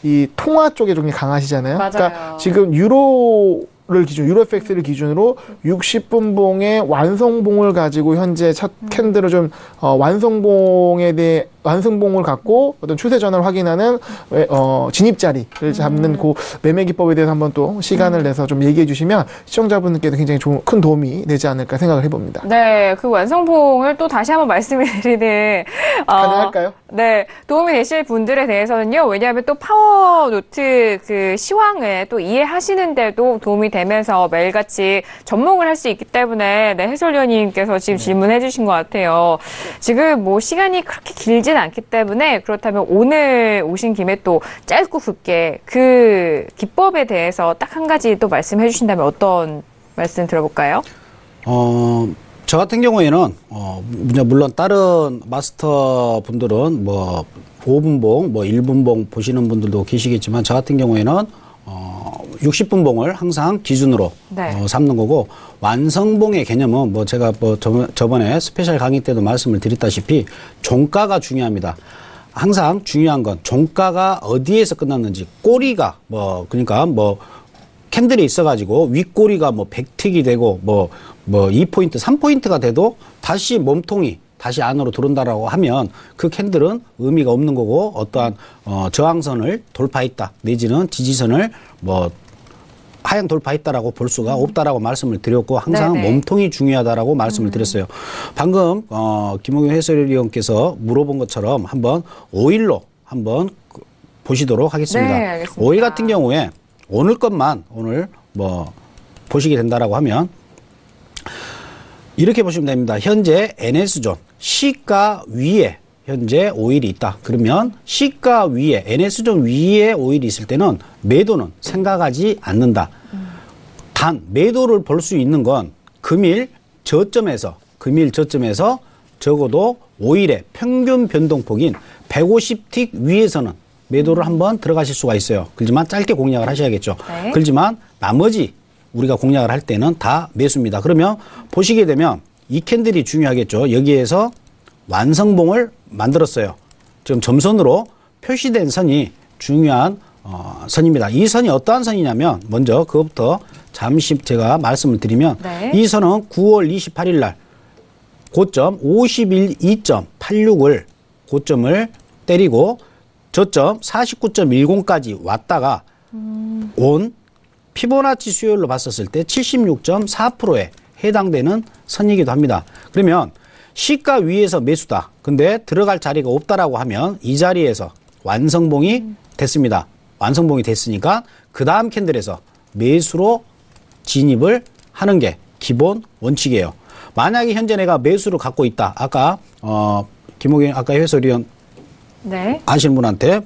이 통화 쪽에 좀 강하시잖아요. 맞아요. 그러니까 지금 유로팩스를 기준으로 60분봉의 완성봉을 가지고 현재 첫 캔들을 좀 완성봉을 갖고 어떤 추세 전환을 확인하는 진입 자리를 잡는 그 매매 기법에 대해서 한번 또 시간을 내서 좀 얘기해 주시면 시청자분들께도 굉장히 큰 도움이 되지 않을까 생각을 해봅니다. 네, 그 완성봉을 또 다시 한번 말씀을 드리는 가능할까요? 네, 도움이 되실 분들에 대해서는요. 왜냐하면 또 파워노트 그 시황을 또 이해하시는데도 도움이 되면서 매일같이 접목을 할 수 있기 때문에 네, 해설위원님께서 지금 질문해 주신 것 같아요. 지금 뭐 시간이 그렇게 길진 않기 때문에 그렇다면 오늘 오신 김에 또 짧고 굵게 그 기법에 대해서 딱 한 가지 또 말씀해 주신다면 어떤 말씀 들어볼까요? 저 같은 경우에는 물론 다른 마스터 분들은 뭐 5분봉, 뭐 1분봉 보시는 분들도 계시겠지만 저 같은 경우에는 60분봉을 항상 기준으로 삼는 거고 완성봉의 개념은 뭐 제가 뭐 저번에 스페셜 강의 때도 말씀을 드렸다시피 종가가 중요합니다. 항상 중요한 건 종가가 어디에서 끝났는지 꼬리가 그러니까 캔들이 있어가지고 윗꼬리가 100틱이 되고 2포인트, 3포인트가 돼도 다시 몸통이 다시 안으로 들어온다라고 하면 그 캔들은 의미가 없는 거고 어떠한 저항선을 돌파했다 내지는 지지선을 하향 돌파했다라고 볼 수가 없다라고 말씀을 드렸고 항상 몸통이 중요하다라고 말씀을 드렸어요. 방금 김홍현 해설위원께서 물어본 것처럼 한번 오일로 한번 보시도록 하겠습니다. 네, 알겠습니다. 오일 같은 경우에 오늘 것만 오늘 보시게 된다라고 하면 이렇게 보시면 됩니다. 현재 NS존 시가 위에 현재 오일이 있다. 그러면 시가 위에 NS존 위에 오일이 있을 때는 매도는 생각하지 않는다. 단 매도를 볼 수 있는 건 금일 저점에서 적어도 오일의 평균 변동폭인 150틱 위에서는 매도를 한번 들어가실 수가 있어요. 그렇지만 짧게 공략을 하셔야겠죠. 네. 그렇지만 나머지 우리가 공략을 할 때는 다 매수입니다. 그러면 보시게 되면 이 캔들이 중요하겠죠. 여기에서 완성봉을 만들었어요. 지금 점선으로 표시된 선이 중요한 선입니다. 이 선이 어떠한 선이냐면 먼저 그것부터 잠시 제가 말씀을 드리면 이 선은 9월 28일 날 고점 52.86을 고점을 때리고 저점 49.10까지 왔다가 온 피보나치 수요일로 봤었을 때 76.4%에 해당되는 선이기도 합니다. 그러면 시가 위에서 매수다. 근데 들어갈 자리가 없다라고 하면 이 자리에서 완성봉이 됐습니다. 완성봉이 됐으니까 그 다음 캔들에서 매수로 진입을 하는 게 기본 원칙이에요. 만약에 현재 내가 매수를 갖고 있다. 아까 김홍현 아까 해설위원 아시는 분한테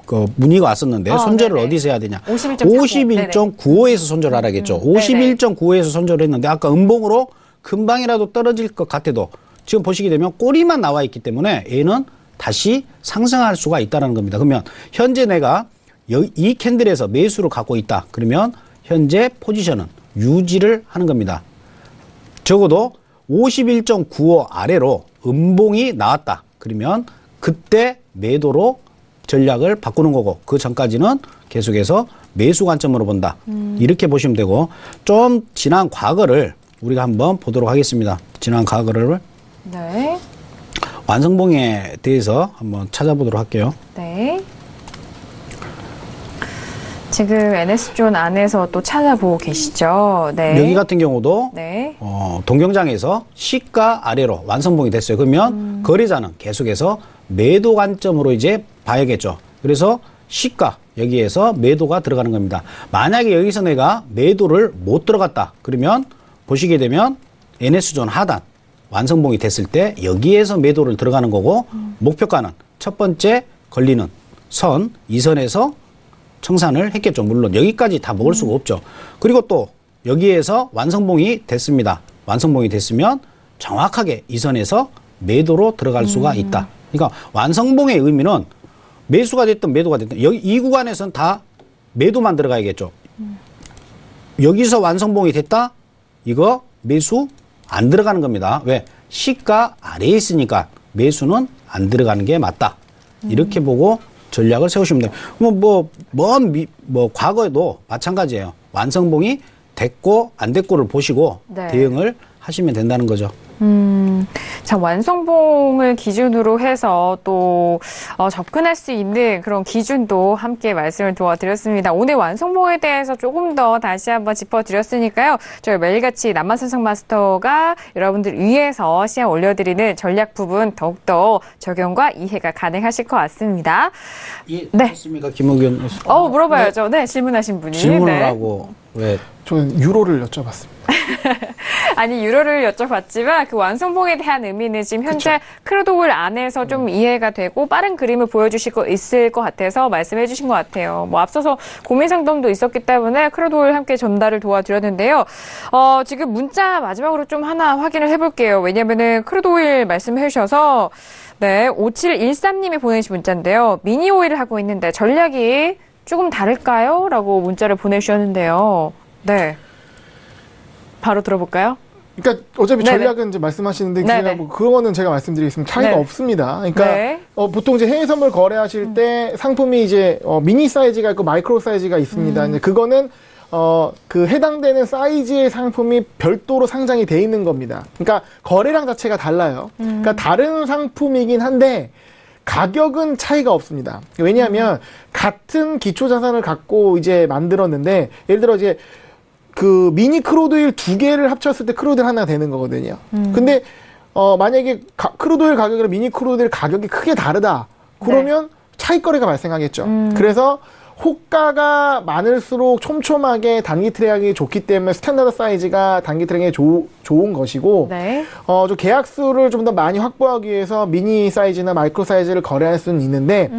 그 문의가 왔었는데 손절을 어디서 해야 되냐? 51.95에서 손절을 하라겠죠. 51.95에서 손절을 했는데 아까 음봉으로 금방이라도 떨어질 것 같아도 지금 보시게 되면 꼬리만 나와 있기 때문에 얘는 다시 상승할 수가 있다는 겁니다. 그러면 현재 내가 이 캔들에서 매수를 갖고 있다. 그러면 현재 포지션은 유지를 하는 겁니다. 적어도 51.95 아래로 음봉이 나왔다. 그러면 그때 매도로 전략을 바꾸는 거고 그 전까지는 계속해서 매수 관점으로 본다. 이렇게 보시면 되고 좀 지난 과거를 우리가 한번 보도록 하겠습니다. 지난 과거를 완성봉에 대해서 한번 찾아보도록 할게요. 지금 NS존 안에서 또 찾아보고 계시죠? 네. 여기 같은 경우도 네. 동경장에서 시가 아래로 완성봉이 됐어요. 그러면 거래자는 계속해서 매도 관점으로 이제 봐야겠죠. 그래서 시가 여기에서 매도가 들어가는 겁니다. 만약에 여기서 내가 매도를 못 들어갔다. 그러면 보시게 되면 NS존 하단 완성봉이 됐을 때 여기에서 매도를 들어가는 거고 목표가는 첫 번째 걸리는 선, 이 선에서 청산을 했겠죠. 물론 여기까지 다 먹을 수가 없죠. 그리고 또 여기에서 완성봉이 됐습니다. 완성봉이 됐으면 정확하게 이 선에서 매도로 들어갈 수가 있다. 그러니까 완성봉의 의미는 매수가 됐든 매도가 됐든 여기 이 구간에서는 다 매도만 들어가야겠죠. 여기서 완성봉이 됐다? 이거 매수 안 들어가는 겁니다. 왜? 시가 아래에 있으니까 매수는 안 들어가는 게 맞다. 이렇게 보고 전략을 세우시면 돼요. 과거에도 마찬가지예요. 완성봉이 됐고 안 됐고를 보시고 네. 대응을 하시면 된다는 거죠. 자, 완성봉을 기준으로 해서 또 접근할 수 있는 그런 기준도 함께 말씀을 도와드렸습니다. 오늘 완성봉에 대해서 조금 더 다시 한번 짚어드렸으니까요. 저희 매일같이 남한산성 마스터가 여러분들 위해서 시험 올려드리는 전략 부분 더욱더 적용과 이해가 가능하실 것 같습니다. 이해했습니까, 김우균? 물어봐야죠. 네, 질문하신 분이. 질문을 네. 하고 왜? 저는 유로를 여쭤봤습니다. 아니, 유로를 여쭤봤지만 그 완성봉에 대한 의미는 지금 현재 크루도올 안에서 좀 이해가 되고 빠른 그림을 보여주실 거 있을 것 같아서 말씀해 주신 것 같아요. 뭐 앞서서 고민 상담도 있었기 때문에 크루도올 함께 전달을 도와드렸는데요. 지금 문자 마지막으로 좀 하나 확인을 해볼게요. 왜냐면은 크루도올 말씀해 주셔서 네, 5713님이 보내주신 문자인데요. 미니 오일을 하고 있는데 전략이 조금 다를까요? 라고 문자를 보내주셨는데요. 네. 바로 들어볼까요? 그러니까 어차피 네네. 전략은 이제 말씀하시는데 네네. 제가 뭐 그거는 제가 말씀드리겠습니다. 차이가 네. 없습니다. 그러니까 네. 보통 이제 해외 선물 거래하실 때 상품이 이제 미니 사이즈가 있고 마이크로 사이즈가 있습니다. 이제 그거는 그 해당되는 사이즈의 상품이 별도로 상장이 돼 있는 겁니다. 그러니까 거래량 자체가 달라요. 그러니까 다른 상품이긴 한데 가격은 차이가 없습니다. 왜냐하면 같은 기초 자산을 갖고 이제 만들었는데 예를 들어 이제 그 미니 크루드오일 2개를 합쳤을 때 크루드오일 하나가 되는 거거든요. 근데 만약에 크루드오일 가격이랑 미니 크루드오일 가격이 크게 다르다. 그러면 차익거래가 발생하겠죠. 그래서 호가가 많을수록 촘촘하게 단기 트랙이 좋기 때문에 스탠다드 사이즈가 단기 트랙에 좋은 것이고 네. 좀 계약수를 좀 더 많이 확보하기 위해서 미니 사이즈나 마이크로 사이즈를 거래할 수는 있는데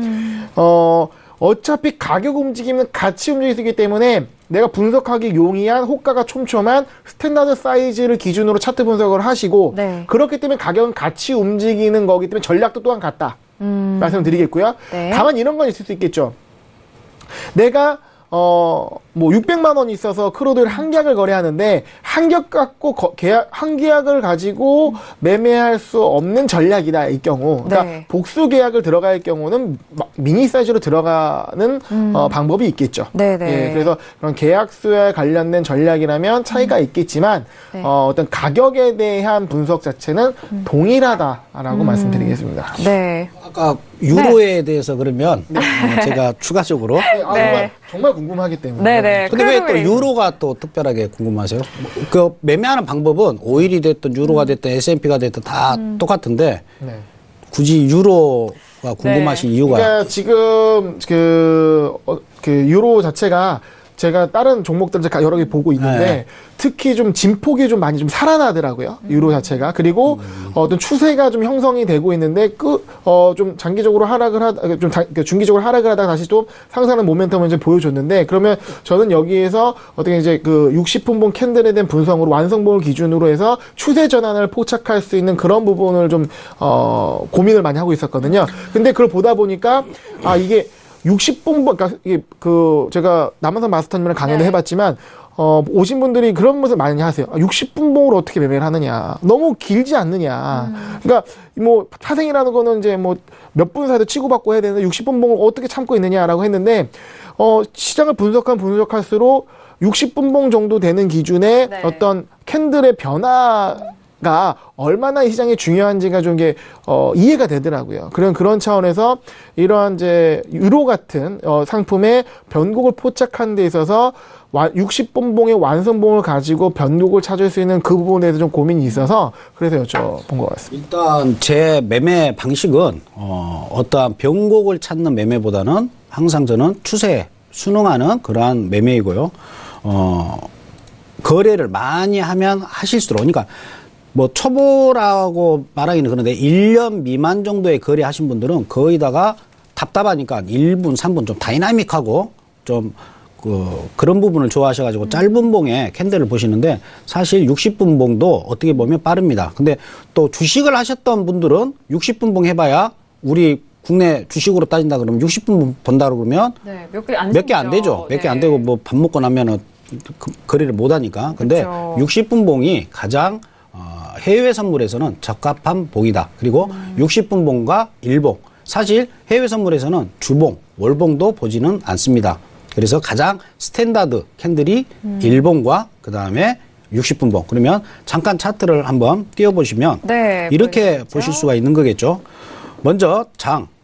어차피 가격 움직임은 같이 움직일 수 있기 때문에 내가 분석하기 용이한 호가가 촘촘한 스탠다드 사이즈를 기준으로 차트 분석을 하시고 네. 그렇기 때문에 가격은 같이 움직이는 거기 때문에 전략도 또한 같다. 말씀드리겠고요. 네. 다만 이런 건 있을 수 있겠죠. 내가 뭐 600만 원이 있어서 크루드오일 한 계약을 거래하는데 한 계약을 가지고 매매할 수 없는 전략이다 이 경우. 그러니까 네. 복수 계약을 들어갈 경우는 미니 사이즈로 들어가는 방법이 있겠죠. 네네. 예, 그래서 그런 계약수에 관련된 전략이라면 차이가 있겠지만 네. 어떤 가격에 대한 분석 자체는 동일하다라고 말씀드리겠습니다. 네. 아까 유로에 대해서 그러면 제가 추가적으로 네. 정말 궁금하기 때문에. 네네. 근데 왜 또 크루도일. 유로가 또 특별하게 궁금하세요? 그 매매하는 방법은 오일이 됐든 유로가 됐든 S&P가 됐든 다 똑같은데 네. 굳이 유로가 궁금하신 이유가 그러니까 지금 그 유로 자체가 제가 다른 종목들 여러 개 보고 있는데 네. 특히 좀 진폭이 좀 많이 좀 살아나더라고요. 유로 자체가. 그리고 어떤 추세가 좀 형성이 되고 있는데 좀 장기적으로 하락을 중기적으로 하락을 하다가 다시 또 상승하는 모멘텀을 이제 보여줬는데 그러면 저는 여기에서 어떻게 이제 그 60분봉 캔들에 대한 분석으로 완성봉을 기준으로 해서 추세 전환을 포착할 수 있는 그런 부분을 좀 고민을 많이 하고 있었거든요. 근데 그걸 보다 보니까 이게 60분봉, 그러니까 이게 제가 남한산 마스터님이랑 강연을 해봤지만, 오신 분들이 그런 것을 많이 하세요. 60분봉으로 어떻게 매매를 하느냐. 너무 길지 않느냐. 그러니까, 뭐, 파생이라는 거는 이제 뭐, 몇 분 사이도 치고받고 해야 되는데, 60분봉을 어떻게 참고 있느냐라고 했는데, 시장을 분석할수록 60분봉 정도 되는 기준의 네. 어떤 캔들의 변화, 가 얼마나 이 시장이 중요한지가 좀 이해가 되더라고요. 그런 차원에서 이러한 이제 유로 같은 상품의 변곡을 포착하는 데 있어서 60분봉의 완성봉을 가지고 변곡을 찾을 수 있는 그 부분에 대해서 좀 고민이 있어서 그래서 여쭤본 것 같습니다. 일단 제 매매 방식은 어떠한 변곡을 찾는 매매보다는 항상 저는 추세에 순응하는 그러한 매매이고요. 거래를 많이 하면 하실수록, 그러니까 뭐 초보라고 말하기는 그런데 1년 미만 정도의 거래 하신 분들은 거의다가 답답하니까 1분, 3분 좀 다이나믹하고 좀 그런 부분을 좋아하셔가지고 짧은 봉에 캔들을 보시는데 사실 60분 봉도 어떻게 보면 빠릅니다. 근데 또 주식을 하셨던 분들은 60분 봉 해봐야 우리 국내 주식으로 따진다 그러면 60분 본다 그러면 네, 몇 개 안 되죠. 몇 개 안 되고 뭐 밥 먹고 나면은 거래를 못 하니까. 근데 그렇죠. 60분 봉이 가장 해외 선물에서는 적합한 봉이다. 그리고 60분 봉과 일봉. 사실 해외 선물에서는 주봉, 월봉도 보지는 않습니다. 그래서 가장 스탠다드 캔들이 일봉과 그 다음에 60분 봉. 그러면 잠깐 차트를 한번 띄워보시면 네, 이렇게 보이시죠? 보실 수가 있는 거겠죠. 먼저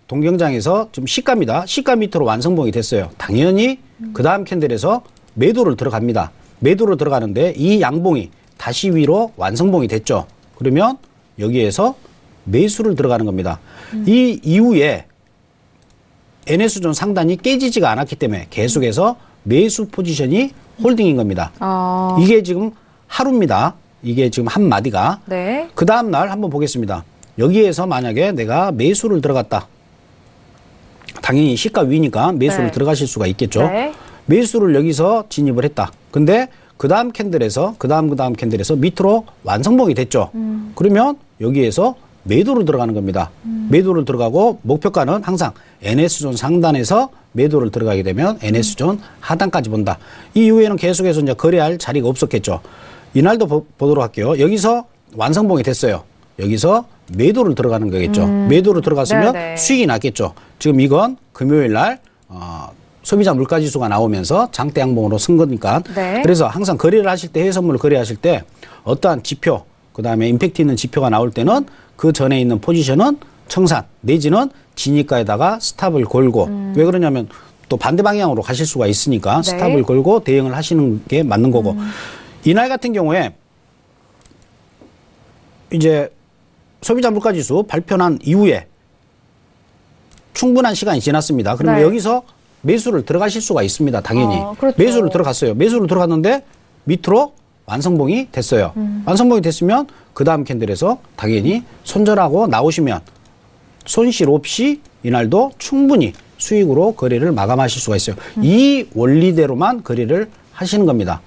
동경장에서 좀 시가입니다. 시가 밑으로 완성봉이 됐어요. 당연히 그 다음 캔들에서 매도를 들어갑니다. 매도를 들어가는데 이 양봉이 다시 위로 완성봉이 됐죠. 그러면 여기에서 매수를 들어가는 겁니다. 이 이후에 NS존 상단이 깨지지가 않았기 때문에 계속해서 매수 포지션이 홀딩인 겁니다. 이게 지금 하루입니다. 이게 지금 한 마디가. 네. 그 다음 날 한번 보겠습니다. 여기에서 만약에 내가 매수를 들어갔다. 당연히 시가 위니까 매수를 네. 들어가실 수가 있겠죠. 네. 매수를 여기서 진입을 했다. 근데 그 다음 캔들에서 그 다음 캔들에서 밑으로 완성봉이 됐죠. 그러면 여기에서 매도를 들어가는 겁니다. 매도를 들어가고 목표가는 항상 NS존 상단에서 매도를 들어가게 되면 NS존 하단까지 본다. 이 이후에는 계속해서 이제 거래할 자리가 없었겠죠. 이날도 보도록 할게요. 여기서 완성봉이 됐어요. 여기서 매도를 들어가는 거겠죠. 매도를 들어갔으면 네네. 수익이 났겠죠. 지금 이건 금요일 날 소비자 물가지수가 나오면서 장대 양봉으로 쓴 거니까. 네. 그래서 항상 거래를 하실 때, 해외 선물을 거래하실 때 어떠한 지표, 그 다음에 임팩트 있는 지표가 나올 때는 그 전에 있는 포지션은 청산 내지는 진입가에다가 스탑을 걸고 왜 그러냐면 또 반대 방향으로 가실 수가 있으니까 네. 스탑을 걸고 대응을 하시는 게 맞는 거고 이날 같은 경우에 이제 소비자 물가지수 발표한 이후에 충분한 시간이 지났습니다. 그러면 네. 여기서 매수를 들어가실 수가 있습니다. 당연히. 그렇죠. 매수를 들어갔어요. 매수를 들어갔는데 밑으로 완성봉이 됐어요. 완성봉이 됐으면 그 다음 캔들에서 당연히 손절하고 나오시면 손실 없이 이날도 충분히 수익으로 거래를 마감하실 수가 있어요. 이 원리대로만 거래를 하시는 겁니다.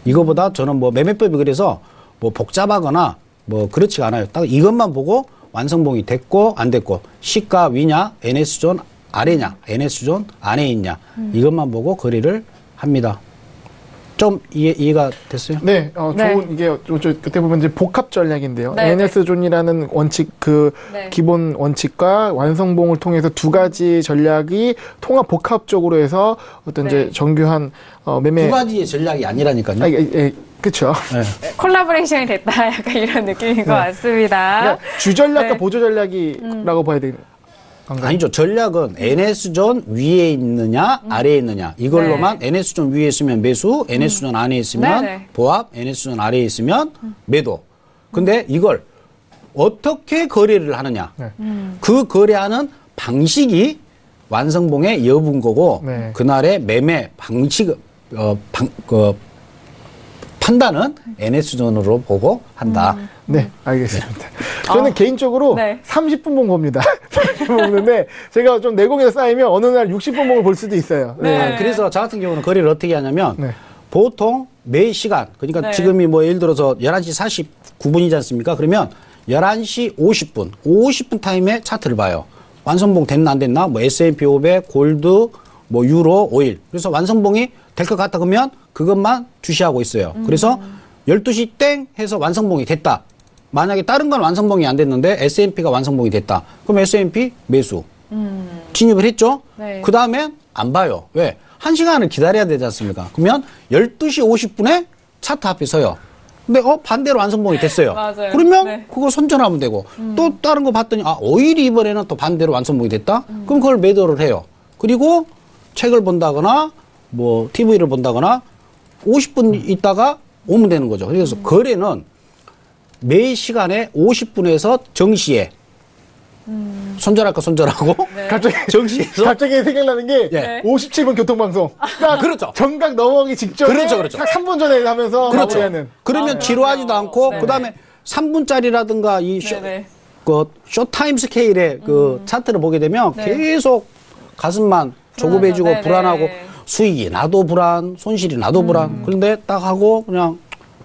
이거보다 저는 뭐 매매법이 그래서 뭐 복잡하거나 뭐 그렇지가 않아요. 딱 이것만 보고 완성봉이 됐고 안 됐고 시가 위냐 NS존 아래냐 NS존 안에 있냐 이것만 보고 거래를 합니다. 좀 이해가 됐어요? 네, 네. 좋은 이게 그때 보면 이제 복합 전략인데요. 네, NS존이라는 원칙 네. 기본 원칙과 완성봉을 통해서 두 가지 전략이 통합 복합적으로 해서 어떤 네. 이제 정교한 매매 두 가지의 전략이 아니라니까요. 그렇죠. 네. 콜라보레이션이 됐다. 약간 이런 느낌인 것 같습니다. 그러니까 주전략과 네. 보조 전략이라고 봐야 되는 건가요? 아니죠. 전략은 NS존 위에 있느냐 아래에 있느냐 이걸로만 NS존 위에 있으면 매수, NS존 안에 있으면 네네. 보합, NS존 아래에 있으면 매도. 근데 이걸 어떻게 거래를 하느냐 네. 그 거래하는 방식이 완성봉의 여부인 거고 네. 그날의 매매 방식 판단은 NS존으로 보고 한다. 네, 알겠습니다. 저는 개인적으로 네. 30분 봉 봅니다. 30분 보는데 제가 좀 내공에서 쌓이면 어느 날 60분 봉을 볼 수도 있어요. 네. 그래서 저 같은 경우는 거래를 어떻게 하냐면 네. 보통 매 시간 그러니까 네. 지금이 뭐 예를 들어서 11시 49분이지 않습니까? 그러면 11시 50분 타임에 차트를 봐요. 완성봉 됐나 안 됐나? 뭐 S&P 500, 골드, 뭐 유로, 오일. 그래서 완성봉이 될 것 같다 그러면 그것만 주시하고 있어요. 그래서 12시 땡 해서 완성봉이 됐다. 만약에 다른 건 완성봉이 안 됐는데 S&P가 완성봉이 됐다. 그럼 S&P 매수. 진입을 했죠? 네. 그 다음엔 안 봐요. 왜? 1시간을 기다려야 되지 않습니까? 그러면 12시 50분에 차트 앞에 서요. 근데 반대로 완성봉이 됐어요. 맞아요. 그러면 네. 그걸 선전하면 되고 또 다른 거 봤더니 오히려 이번에는 또 반대로 완성봉이 됐다. 그럼 그걸 매도를 해요. 그리고 책을 본다거나 뭐 TV를 본다거나 50분 있다가 오면 되는 거죠. 그래서 거래는 매 시간에 50분에서 정시에 손절할 거 손절하고 갑자기 정시에서 갑자기 생각나는 게 예. 57분 교통방송. 딱 그렇죠. 정각 넘어가기 직전에 그렇죠. 딱 3분 전에 하면서 그렇죠. 마무리하는. 그러면 지루하지도 않고 네. 그다음에 3분짜리라든가 이 네네. 쇼타임 스케일의 그 차트를 보게 되면 네. 계속 가슴만 조급해지고 네네. 불안하고 수익이 나도 불안, 손실이 나도 불안. 그런데 딱 하고 그냥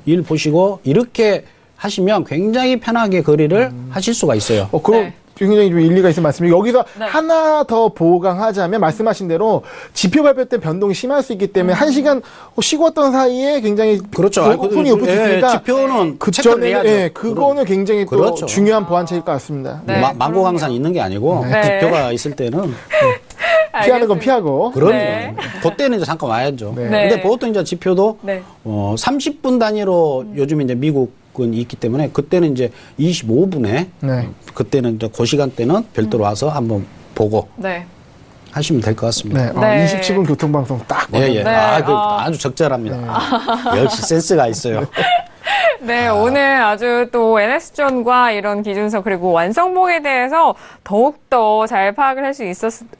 일 보시고 이렇게 하시면 굉장히 편하게 거래를 하실 수가 있어요. 그럼 네. 굉장히 좀 일리가 있는 말씀이에요. 여기서 네. 하나 더 보강하자면 말씀하신 대로 지표 발표 때 변동이 심할 수 있기 때문에 1시간 쉬고 왔던 사이에 굉장히 그렇죠. 손이 높을 수 있으니까 지표는 그 체크를 전에 해야죠. 예, 그거는 굉장히 또 그렇죠. 중요한 보완책일 것 같습니다. 네. 망고강산 있는 게 아니고 네. 지표가 있을 때는 피하는 건 피하고. 그럼요. 네. 그때는 이제 잠깐 와야죠. 네. 근데 보통 이제 지표도 네. 30분 단위로 요즘 이제 미국은 있기 때문에 그때는 이제 25분에 네. 그때는 이제 그 시간대는 별도로 와서 한번 보고 네. 하시면 될 것 같습니다. 네. 네. 27분 교통방송 딱. 예, 예. 네. 아주 적절합니다. 역시 센스가 있어요. 네, 오늘 아주 또 NS존과 이런 기준선 그리고 완성봉에 대해서 더욱더 잘 파악을 할 수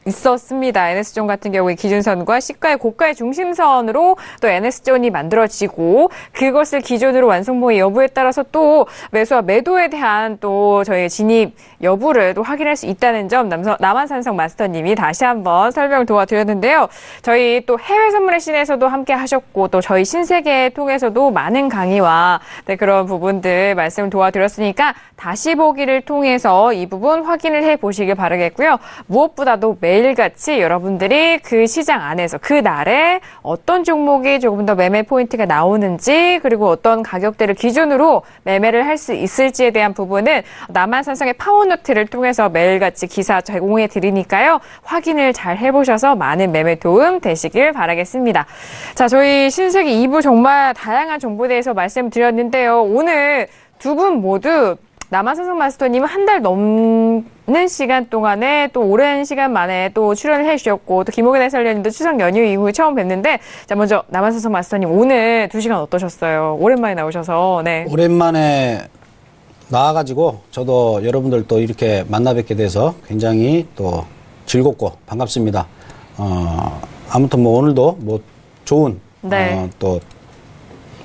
있었습니다. NS존 같은 경우에 기준선과 시가의 고가의 중심선으로 또 NS존이 만들어지고 그것을 기준으로 완성봉의 여부에 따라서 또 매수와 매도에 대한 또 저희의 진입 여부를 또 확인할 수 있다는 점 남한산성 마스터님이 다시 한번 설명을 도와드렸는데요. 저희 또 해외 선물의 신에서도 함께 하셨고 또 저희 신세계 통해서도 많은 강의와 네, 그런 부분들 말씀을 도와드렸으니까 다시 보기를 통해서 이 부분 확인을 해보시길 바라겠고요. 무엇보다도 매일같이 여러분들이 그 시장 안에서 그 날에 어떤 종목이 조금 더 매매 포인트가 나오는지 그리고 어떤 가격대를 기준으로 매매를 할 수 있을지에 대한 부분은 남한산성의 파워노트를 통해서 매일같이 기사 제공해 드리니까요. 확인을 잘 해보셔서 많은 매매 도움 되시길 바라겠습니다. 자, 저희 신세계 2부 정말 다양한 정보에 대해서 말씀드렸는데요. 오늘 두 분 모두 남한산성 마스터님은 한 달 넘는 시간 동안에 또 오랜 시간 만에 또 출연을 해주셨고 또 김호균 해설위원님도 추석 연휴 이후에 처음 뵙는데 자 먼저 남한산성 마스터님 오늘 2시간 어떠셨어요? 오랜만에 나오셔서 네. 오랜만에 나와가지고 저도 여러분들 또 이렇게 만나 뵙게 돼서 굉장히 또 즐겁고 반갑습니다. 아무튼 뭐 오늘도 뭐 좋은 네. 또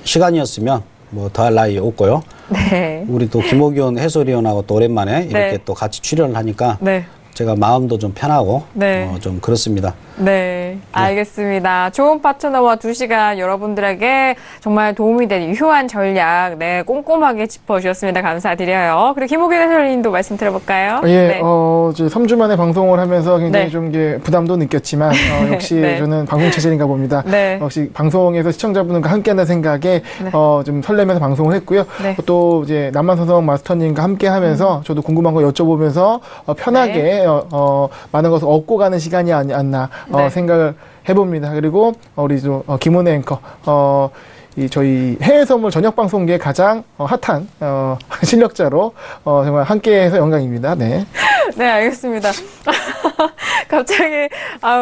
시간이었으면 뭐 더할 나위 없고요. 네. 우리 또 김호균 해설위원하고 또 오랜만에 이렇게 네. 또 같이 출연을 하니까 네. 제가 마음도 좀 편하고 네. 좀 그렇습니다. 네, 알겠습니다. 좋은 파트너와 2시간 여러분들에게 정말 도움이 되는 유효한 전략, 네, 꼼꼼하게 짚어주셨습니다. 감사드려요. 그리고 김호균 해설위원님도 말씀 들어볼까요? 예, 네. 이제 3주 만에 방송을 하면서 굉장히 네. 좀 이게 부담도 느꼈지만, 역시 네. 저는 방송 체질인가 봅니다. 네. 역시 방송에서 시청자분들과 함께하는 생각에, 좀 설레면서 방송을 했고요. 네. 또 이제 남한산성 마스터님과 함께 하면서 저도 궁금한 거 여쭤보면서, 편하게, 네. 많은 것을 얻고 가는 시간이 않나, 네. 생각을 해봅니다. 그리고, 우리 좀, 김은혜 앵커, 저희 해외 선물 저녁 방송계의 가장 핫한 실력자로 정말 함께해서 영광입니다. 네. 네, 알겠습니다. 갑자기,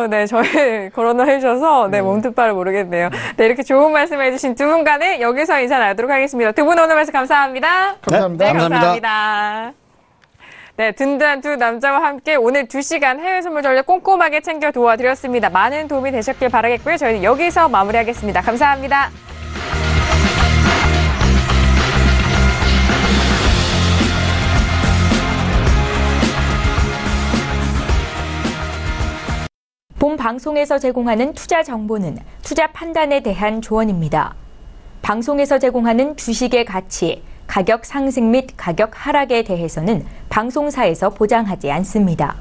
네, 저희 거론을 해주셔서, 네, 몸둘바를 모르겠네요. 네, 이렇게 좋은 말씀 해주신 두 분 간에 여기서 인사 나누도록 하겠습니다. 두 분 오늘 말씀 감사합니다. 감사합니다. 네, 감사합니다. 감사합니다. 네, 든든한 두 남자와 함께 오늘 2시간 해외 선물 전략 꼼꼼하게 챙겨 도와드렸습니다. 많은 도움이 되셨길 바라겠고요. 저희는 여기서 마무리하겠습니다. 감사합니다. 본 방송에서 제공하는 투자 정보는 투자 판단에 대한 조언입니다. 방송에서 제공하는 주식의 가치, 가격 상승 및 가격 하락에 대해서는 방송사에서 보장하지 않습니다.